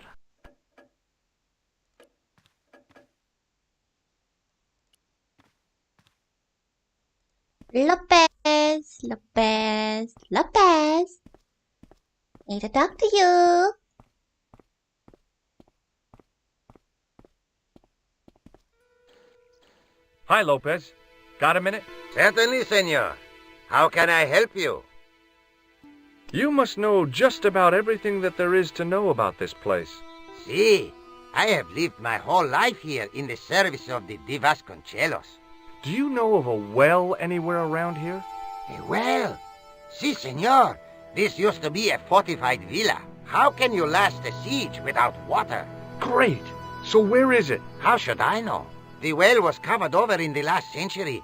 Lopez. Need to talk to you. Hi, Lopez. Got a minute? Certainly, senor. How can I help you? You must know just about everything that there is to know about this place. See, I have lived my whole life here in the service of the De Vasconcelos. Do you know of a well anywhere around here? A well? Si, senor. This used to be a fortified villa. How can you last a siege without water? Great! So where is it? How should I know? The well was covered over in the last century.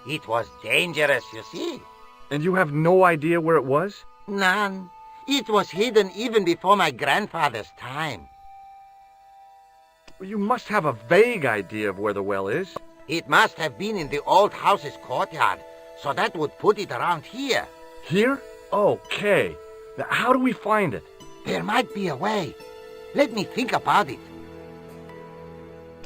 It was dangerous, you see. And you have no idea where it was? None. It was hidden even before my grandfather's time. You must have a vague idea of where the well is. It must have been in the old house's courtyard, so that would put it around here. Here? Okay. Now, how do we find it? There might be a way. Let me think about it.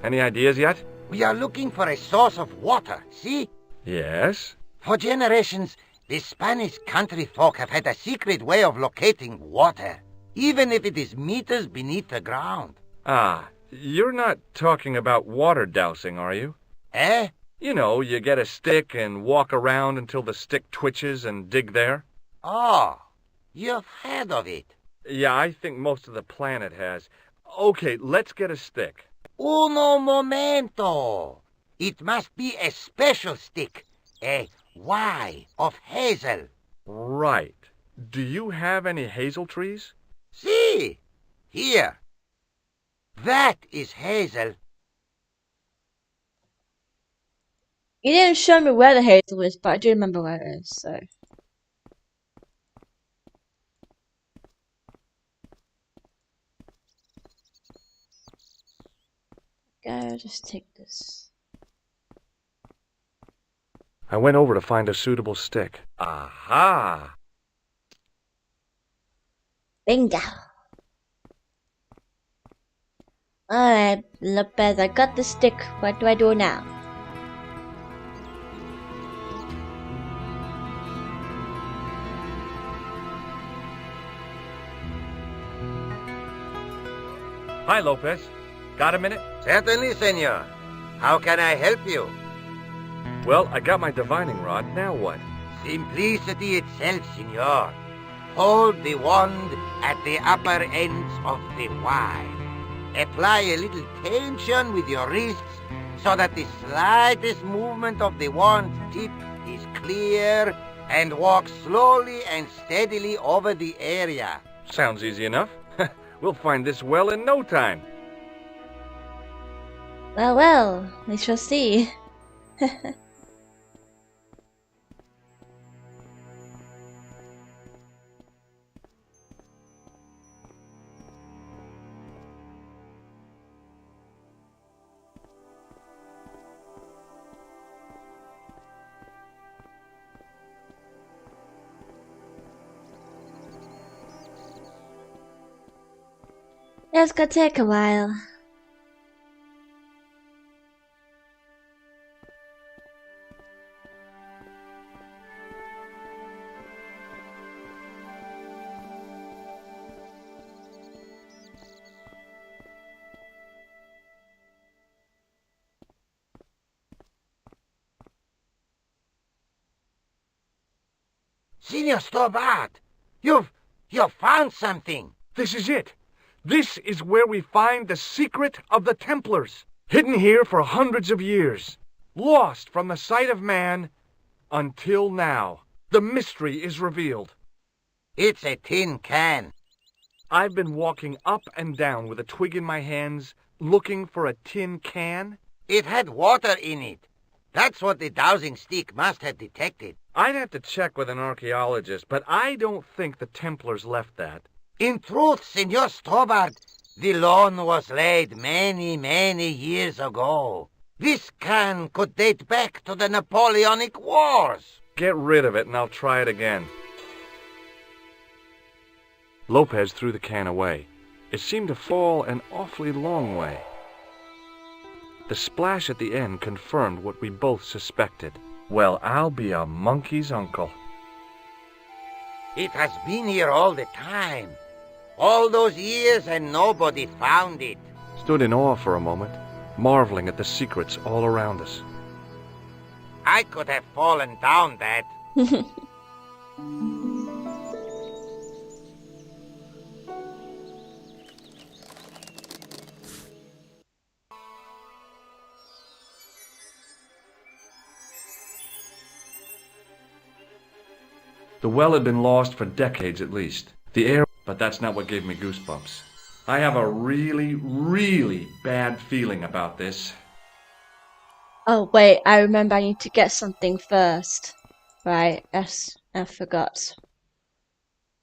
Any ideas yet? We are looking for a source of water, see? Yes. For generations, the Spanish country folk have had a secret way of locating water, even if it is meters beneath the ground. Ah, you're not talking about water dousing, are you? Eh? You know, you get a stick and walk around until the stick twitches and dig there. Oh, you've heard of it. Yeah, I think most of the planet has. Okay, let's get a stick. Uno momento. It must be a special stick, a Y of hazel. Right. Do you have any hazel trees? See, here. That is hazel. You didn't show me where the hazel is, but I do remember where it is, so. Go, just take this. I went over to find a suitable stick. Aha! Bingo! Alright, Lopez, I got the stick. What do I do now? Hi, Lopez. Got a minute? Certainly, senor. How can I help you? Well, I got my divining rod. Now what? Simplicity itself, senor. Hold the wand at the upper ends of the Y. Apply a little tension with your wrists so that the slightest movement of the wand's tip is clear, and walk slowly and steadily over the area. Sounds easy enough. We'll find this well in no time. Well, well, we shall see. It's gonna take a while. Senor Stobart, you've found something. This is it. This is where we find the secret of the Templars. Hidden here for hundreds of years. Lost from the sight of man until now. The mystery is revealed. It's a tin can. I've been walking up and down with a twig in my hands, looking for a tin can. It had water in it. That's what the dowsing stick must have detected. I'd have to check with an archaeologist, but I don't think the Templars left that. In truth, Senor Stobart, the loan was laid many, many years ago. This can could date back to the Napoleonic Wars. Get rid of it and I'll try it again. Lopez threw the can away. It seemed to fall an awfully long way. The splash at the end confirmed what we both suspected. Well, I'll be a monkey's uncle. It has been here all the time. All those years and nobody found it. Stood in awe for a moment, marveling at the secrets all around us. I could have fallen down that. The well had been lost for decades at least. The air, but that's not what gave me goosebumps. I have a really, really bad feeling about this. Oh, wait, I remember I need to get something first. Right, yes, I forgot.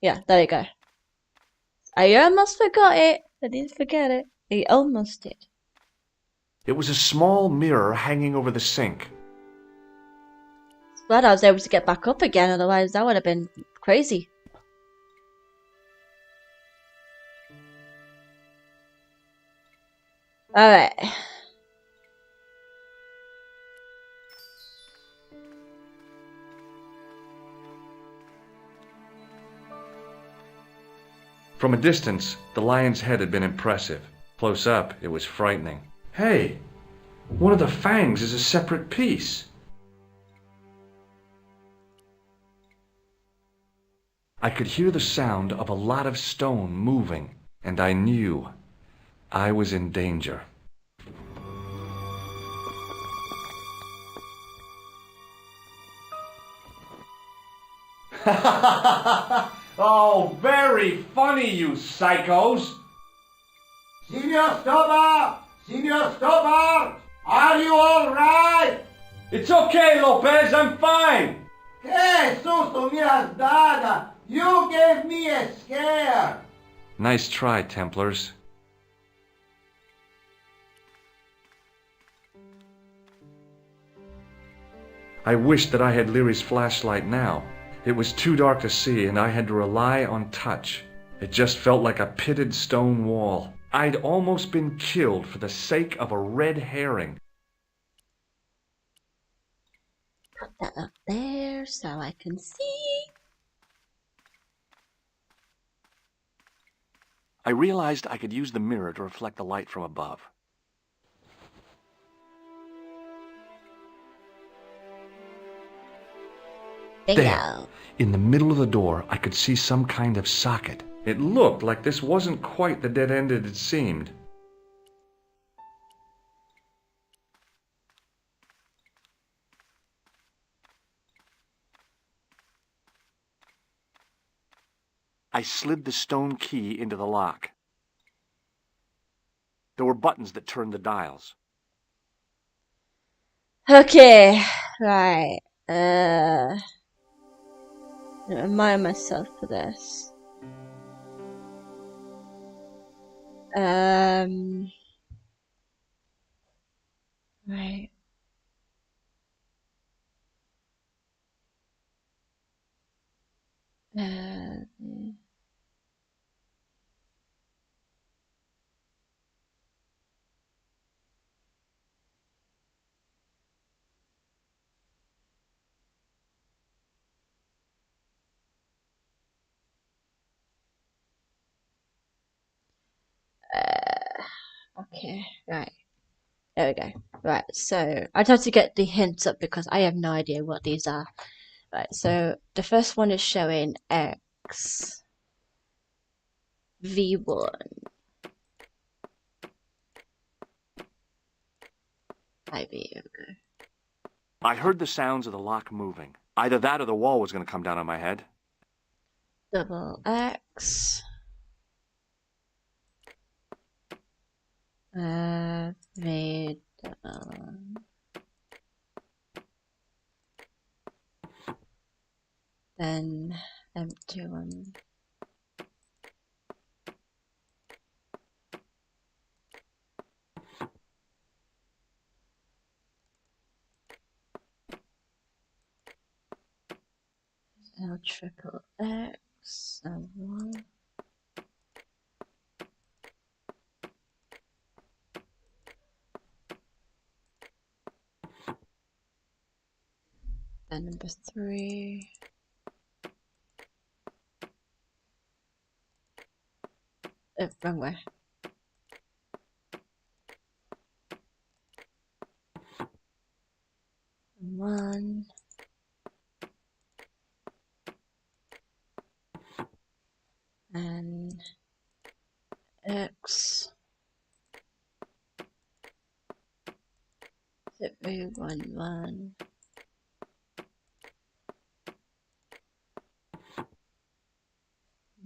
Yeah, there you go. I almost forgot it. I didn't forget it. I almost did. It was a small mirror hanging over the sink. Glad I was able to get back up again, otherwise that would have been crazy. Alright. From a distance, the lion's head had been impressive. Close up, it was frightening. Hey, one of the fangs is a separate piece. I could hear the sound of a lot of stone moving, and I knew I was in danger. Oh, very funny, you psychos! Signor Stobart! Signor Stobart! Are you all right? It's okay, Lopez, I'm fine! Que susto me has dado! You gave me a scare! Nice try, Templars. I wished that I had Leary's flashlight now. It was too dark to see, and I had to rely on touch. It just felt like a pitted stone wall. I'd almost been killed for the sake of a red herring. Put that up there so I can see. I realized I could use the mirror to reflect the light from above. Bingo. There, in the middle of the door, I could see some kind of socket. It looked like this wasn't quite the dead end it had seemed. I slid the stone key into the lock. There were buttons that turned the dials. Okay, right. Remind myself for this. Right. Okay, right. There we go. Right, so I tried to get the hints up because I have no idea what these are. Right, so the first one is showing X V1. Maybe, here we go. I heard the sounds of the lock moving. Either that or the wall was going to come down on my head. Double X. V double. Then empty one. L triple X and 1. Then number 3. Oh, wrong way. One. And X. 0, 1, 1.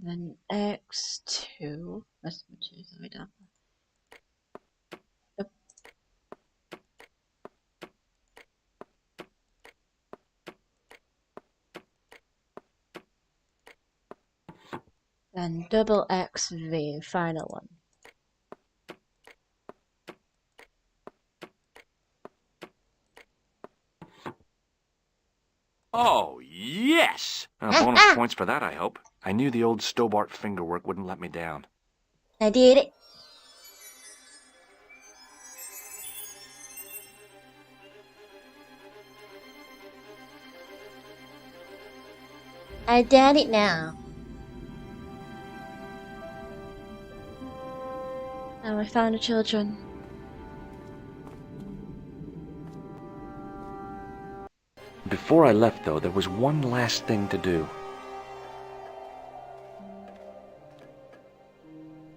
Then X2. That's what it is, right down. Yep. Then double XV, final one. Oh, yes! Bonus points for that, I hope. I knew the old Stobart fingerwork wouldn't let me down. I did it. I did it now. Now I found the children. Before I left, though, there was one last thing to do.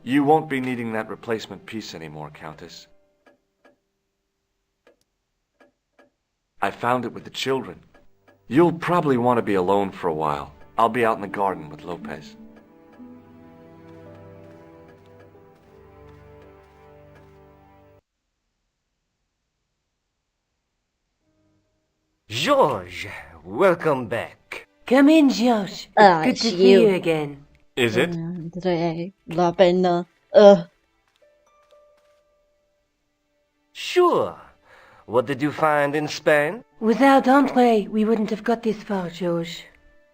You won't be needing that replacement piece anymore, Countess. I found it with the children. You'll probably want to be alone for a while. I'll be out in the garden with Lopez. George, welcome back. Come in, Josh. Ah, It's good it's to see you. you again. Is it? Andre, Robin, ugh. Sure. What did you find in Spain? Without Andre, we wouldn't have got this far, George.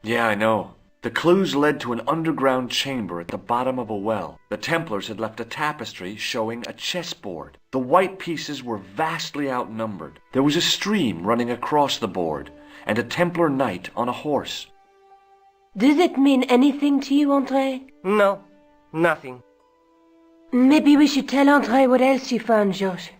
Yeah, I know. The clues led to an underground chamber at the bottom of a well. The Templars had left a tapestry showing a chessboard. The white pieces were vastly outnumbered. There was a stream running across the board, and a Templar knight on a horse. Does it mean anything to you, Andre? No, nothing. Maybe we should tell Andre what else you found, Josh.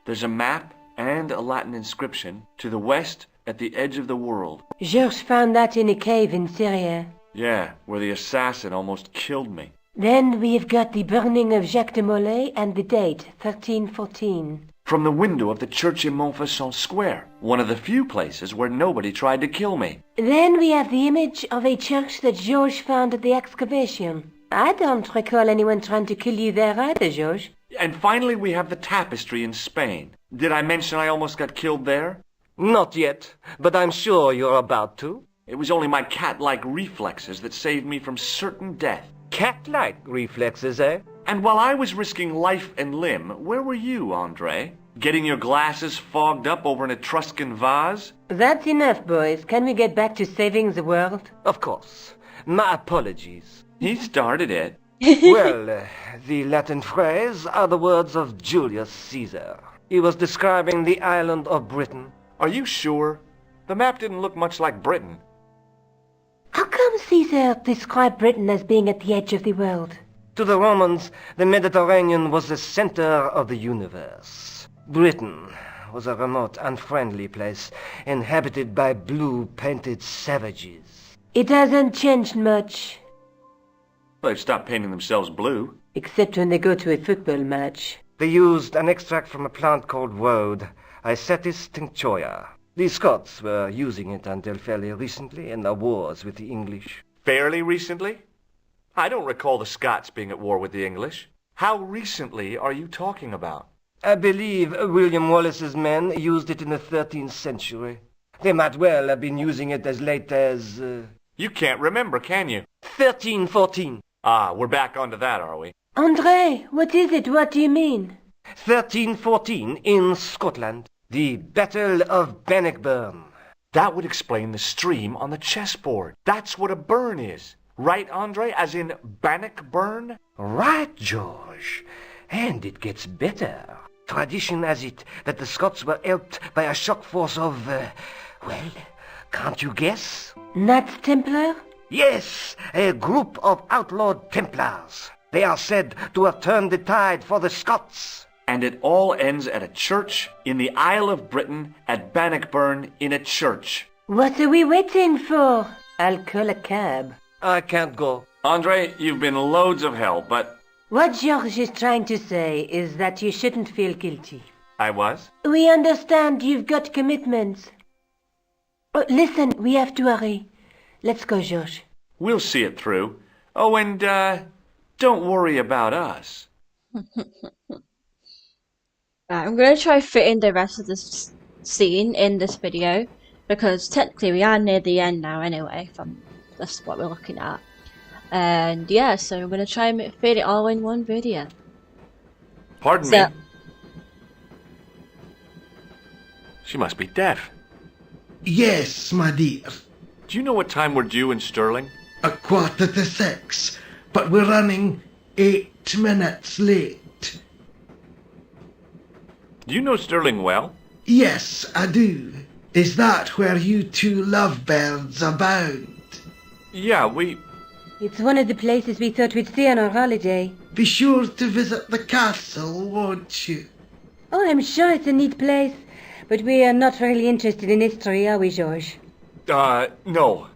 There's a map and a Latin inscription to the west at the edge of the world. George found that in a cave in Syria. Yeah, where the assassin almost killed me. Then we have got the burning of Jacques de Molay and the date, 1314. From the window of the church in Montfaucon Square, one of the few places where nobody tried to kill me. Then we have the image of a church that George found at the excavation. I don't recall anyone trying to kill you there either, George. And finally we have the tapestry in Spain. Did I mention I almost got killed there? Not yet, but I'm sure you're about to. It was only my cat-like reflexes that saved me from certain death. Cat-like reflexes, eh? And while I was risking life and limb, where were you, Andre? Getting your glasses fogged up over an Etruscan vase? That's enough, boys. Can we get back to saving the world? Of course. My apologies. He started it. Well, the Latin phrase are the words of Julius Caesar. He was describing the island of Britain. Are you sure? The map didn't look much like Britain. How come Caesar described Britain as being at the edge of the world? To the Romans, the Mediterranean was the center of the universe. Britain was a remote, unfriendly place, inhabited by blue-painted savages. It hasn't changed much, They've stopped painting themselves blue. except when they go to a football match. They used an extract from a plant called woad, Icetis tinctoria. The Scots were using it until fairly recently in their wars with the English. Fairly recently? I don't recall the Scots being at war with the English. How recently are you talking about? I believe William Wallace's men used it in the 13th century. They might well have been using it as late as... You can't remember, can you? 1314. Ah, we're back onto that, are we? Andre, what is it? What do you mean? 1314 in Scotland. The Battle of Bannockburn. That would explain the stream on the chessboard. That's what a burn is. Right, Andre? As in Bannockburn? Right, George. And it gets better. Tradition has it that the Scots were helped by a shock force of, well, can't you guess? Knights Templar? Yes, a group of outlawed Templars. They are said to have turned the tide for the Scots. And it all ends at a church in the Isle of Britain at Bannockburn in a church. What are we waiting for? I'll call a cab. I can't go. Andre, you've been loads of help, but... What George is trying to say is that you shouldn't feel guilty. I was? We understand you've got commitments. Oh, listen, we have to hurry. Let's go, George. We'll see it through. Oh, and, don't worry about us. Right, I'm going to try fitting the rest of this scene in this video, because technically we are near the end now anyway, from that's what we're looking at. And yeah, so I'm going to try and fit it all in one video. Pardon me? She must be deaf. Yes, my dear. Do you know what time we're due in Stirling? 6:15, but we're running 8 minutes late. Do you know Stirling well? Yes, I do. Is that where you two lovebirds abound? Yeah, we... It's one of the places we thought we'd see on our holiday. Be sure to visit the castle, won't you? Oh, I'm sure it's a neat place. But we are not really interested in history, are we, George? No.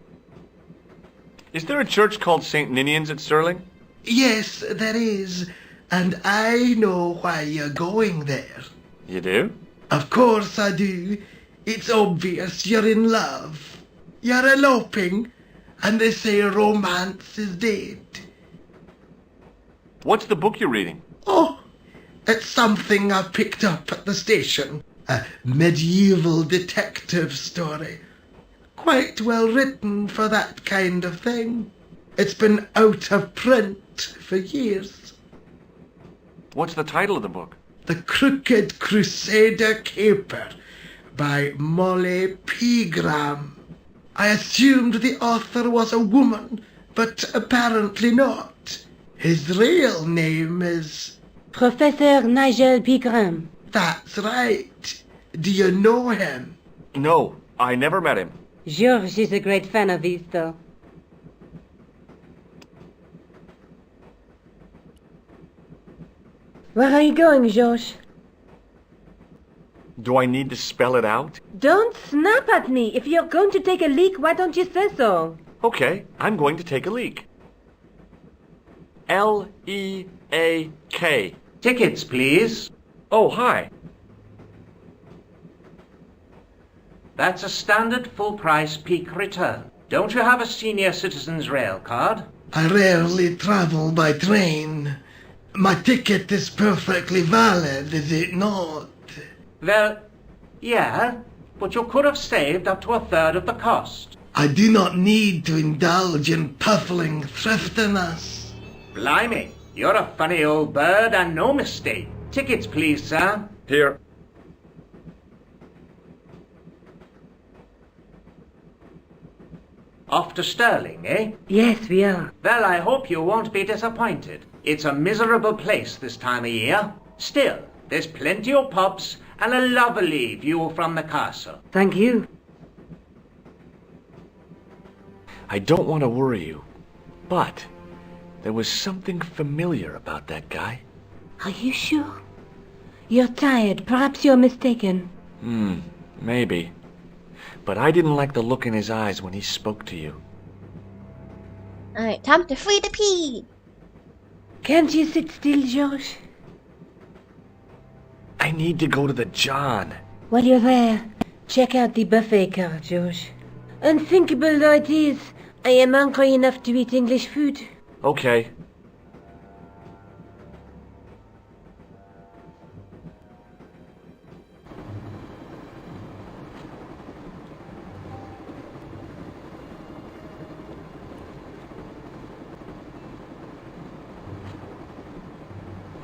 Is there a church called St. Ninian's at Stirling? Yes, there is. And I know why you're going there. You do? Of course I do. It's obvious you're in love. You're eloping, and they say romance is dead. What's the book you're reading? Oh, it's something I picked up at the station. A medieval detective story. Quite well written for that kind of thing. It's been out of print for years. What's the title of the book? The Crooked Crusader Caper by Molly Pegram. I assumed the author was a woman, but apparently not. His real name is... Professor Nigel Pegram. That's right. Do you know him? No, I never met him. George is a great fan of his, though. Where are you going, George? Do I need to spell it out? Don't snap at me. If you're going to take a leak, why don't you say so? Okay, I'm going to take a leak. L-E-A-K. Tickets, please. Oh, hi. That's a standard full-price peak return. Don't you have a senior citizen's rail card? I rarely travel by train. My ticket is perfectly valid, is it not? Well, yeah, but you could have saved up to a third of the cost. I do not need to indulge in puffling thriftiness. Blimey, you're a funny old bird and no mistake. Tickets, please, sir. Here. Off to Stirling, eh? Yes, we are. Well, I hope you won't be disappointed. It's a miserable place this time of year. Still, there's plenty of pubs and a lovely view from the castle. Thank you. I don't want to worry you, but there was something familiar about that guy. Are you sure? You're tired. Perhaps you're mistaken. Maybe. But I didn't like the look in his eyes when he spoke to you. Alright, time to free the pea! Can't you sit still, George? I need to go to the John. While you're there, check out the buffet car, George. Unthinkable though it is, I am hungry enough to eat English food. Okay.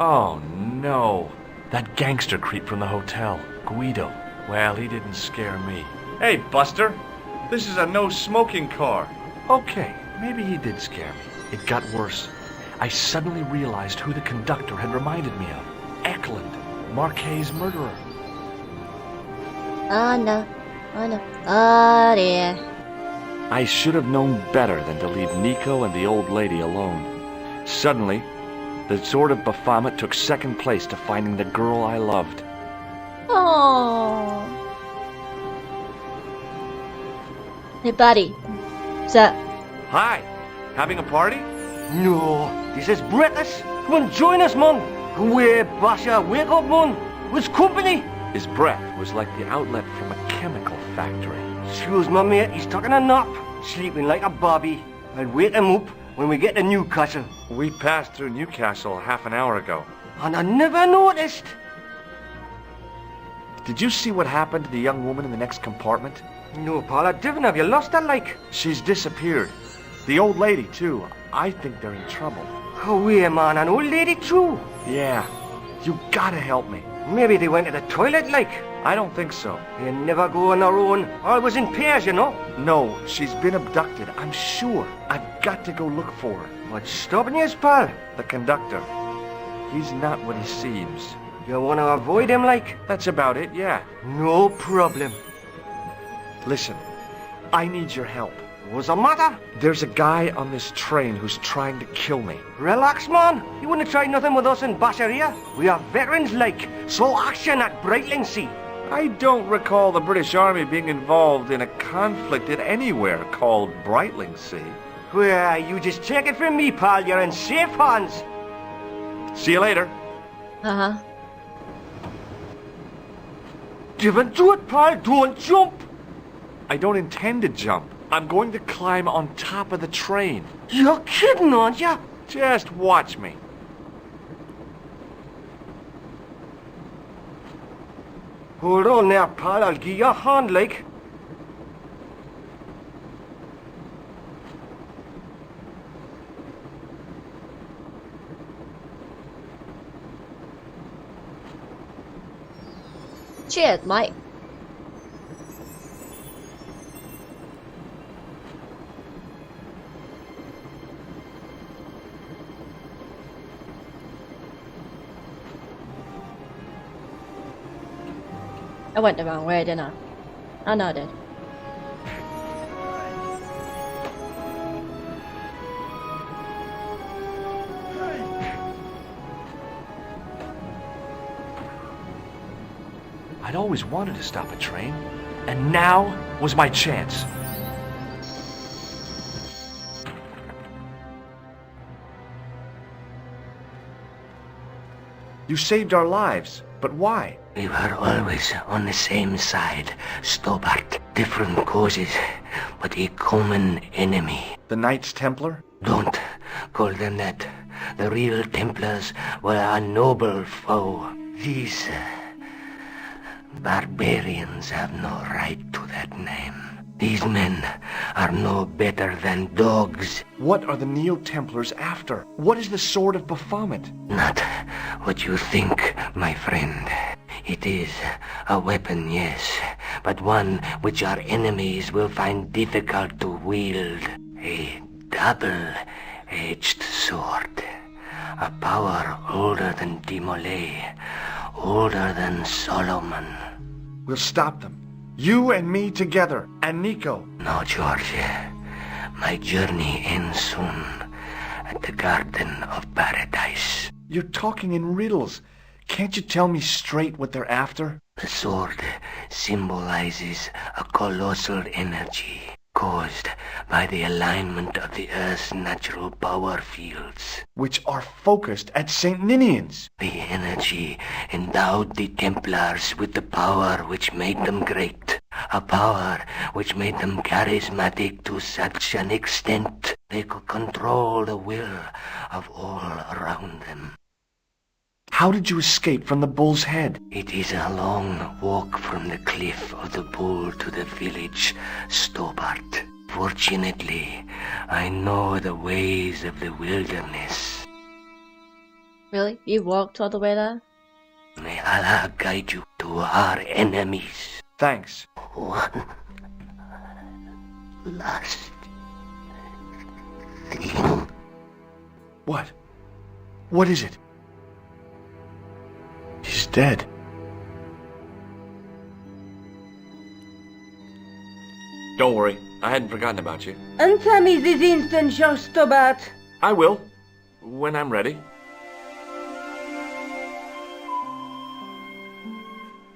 Oh, no. That gangster creep from the hotel, Guido. Well, he didn't scare me. Hey, Buster. This is a no-smoking car. Okay, maybe he did scare me. It got worse. I suddenly realized who the conductor had reminded me of. Eklund, Marquet's murderer. Oh no. Oh no. Oh dear. I should have known better than to leave Nico and the old lady alone. Suddenly, the sword of Baphomet took second place to finding the girl I loved. Oh. Hey buddy. What's up? Hi! Having a party? No, this is British. Come on, join us, man. Away, Basha, wake up, man. It's company. His breath was like the outlet from a chemical factory. Excuse me, mate, he's taking a nap. Sleeping like a bobby. I'll wake him up when we get to Newcastle? We passed through Newcastle half an hour ago. And I never noticed. Did you see what happened to the young woman in the next compartment? No, Paul, I didn't. Have you lost her, like? She's disappeared. The old lady, too. I think they're in trouble. Oh, yeah, man, an old lady, too. Yeah. You gotta help me. Maybe they went to the toilet, like. I don't think so. They never go on their own. Always in pairs, you know. No, she's been abducted, I'm sure. I've got to go look for her. What's stopping you, pal? The conductor. He's not what he seems. You want to avoid him, like? That's about it, yeah. No problem. Listen, I need your help. What's the matter? There's a guy on this train who's trying to kill me. Relax, man. You wouldn't have tried nothing with us in Basharia. We are veterans, like. Slow action at Brightlingsea. I don't recall the British Army being involved in a conflict at anywhere called Brightlingsea. Well, you just take it from me, pal. You're in safe hands. See you later. Uh-huh. Give it to it, pal. Don't jump. I don't intend to jump. I'm going to climb on top of the train. You're kidding, aren't you? Just watch me. Hold on there, pal. I'll give you a hand, like. Cheers, mate. I went the wrong way, didn't I? I know I did. I'd always wanted to stop a train, and now was my chance. You saved our lives, but why? We were always on the same side, Stobart. Different causes, but a common enemy. The Knights Templar? Don't call them that. The real Templars were a noble foe. These barbarians have no right to that name. These men are no better than dogs. What are the Neo-Templars after? What is the Sword of Baphomet? Not what you think, my friend. It is a weapon, yes, but one which our enemies will find difficult to wield. A double-edged sword. A power older than Demolay, older than Solomon. We'll stop them. You and me together, and Nico. No, George. My journey ends soon at the Garden of Paradise. You're talking in riddles. Can't you tell me straight what they're after? The sword symbolizes a colossal energy caused by the alignment of the Earth's natural power fields, which are focused at St. Ninian's. The energy endowed the Templars with the power which made them great, a power which made them charismatic to such an extent they could control the will of all around them. How did you escape from the Bull's Head? It is a long walk from the cliff of the Bull to the village, Stobart. Fortunately, I know the ways of the wilderness. Really? You walked all the way there? May Allah guide you to our enemies. Thanks. One last thing. What? What is it? He's dead. Don't worry, I hadn't forgotten about you. Answer me this instant, Jean Stobart. I will, when I'm ready.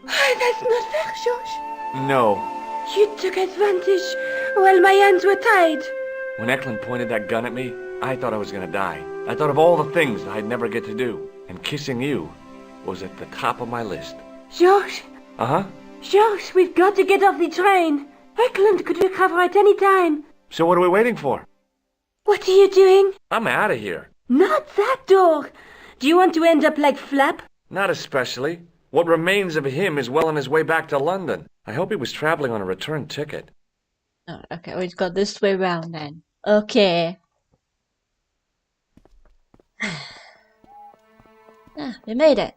That's not fair, George. No. You took advantage while my hands were tied. When Eklund pointed that gun at me, I thought I was gonna die. I thought of all the things I'd never get to do, and kissing you was at the top of my list. George? Uh-huh. George, we've got to get off the train. Eklund could recover at any time. So what are we waiting for? What are you doing? I'm out of here. Not that door! Do you want to end up like Flap? Not especially. What remains of him is well on his way back to London. I hope he was traveling on a return ticket. Oh, okay, we've got this way round then. Okay. We made it.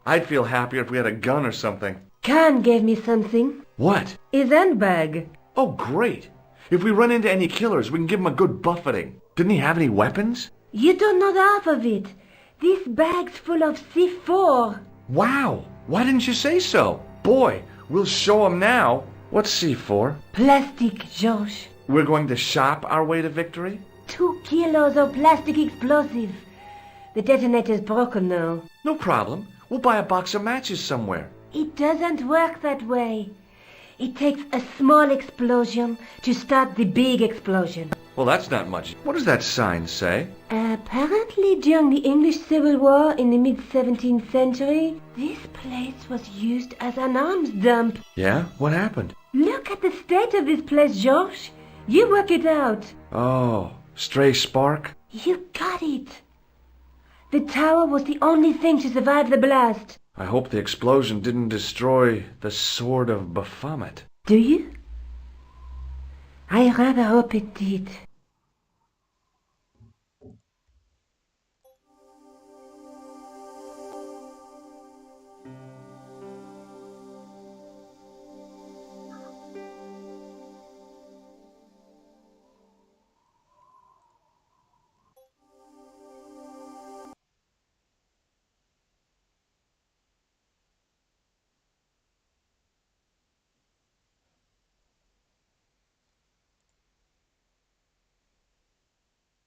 I'd feel happier if we had a gun or something. Khan gave me something. What? His handbag. Oh, great. If we run into any killers, we can give him a good buffeting. Didn't he have any weapons? You don't know half of it. This bag's full of C4. Wow. Why didn't you say so? Boy, we'll show him now. What's C4? Plastic, George. We're going to shop our way to victory? 2 kilos of plastic explosive. The detonator's broken now. No problem. We'll buy a box of matches somewhere. It doesn't work that way. It takes a small explosion to start the big explosion. Well, that's not much. What does that sign say? Apparently, during the English Civil War in the mid-17th century, this place was used as an arms dump. Yeah? What happened? Look at the state of this place, George. You work it out. Oh, stray spark? You got it. The tower was the only thing to survive the blast. I hope the explosion didn't destroy the Sword of Baphomet. Do you? I rather hope it did.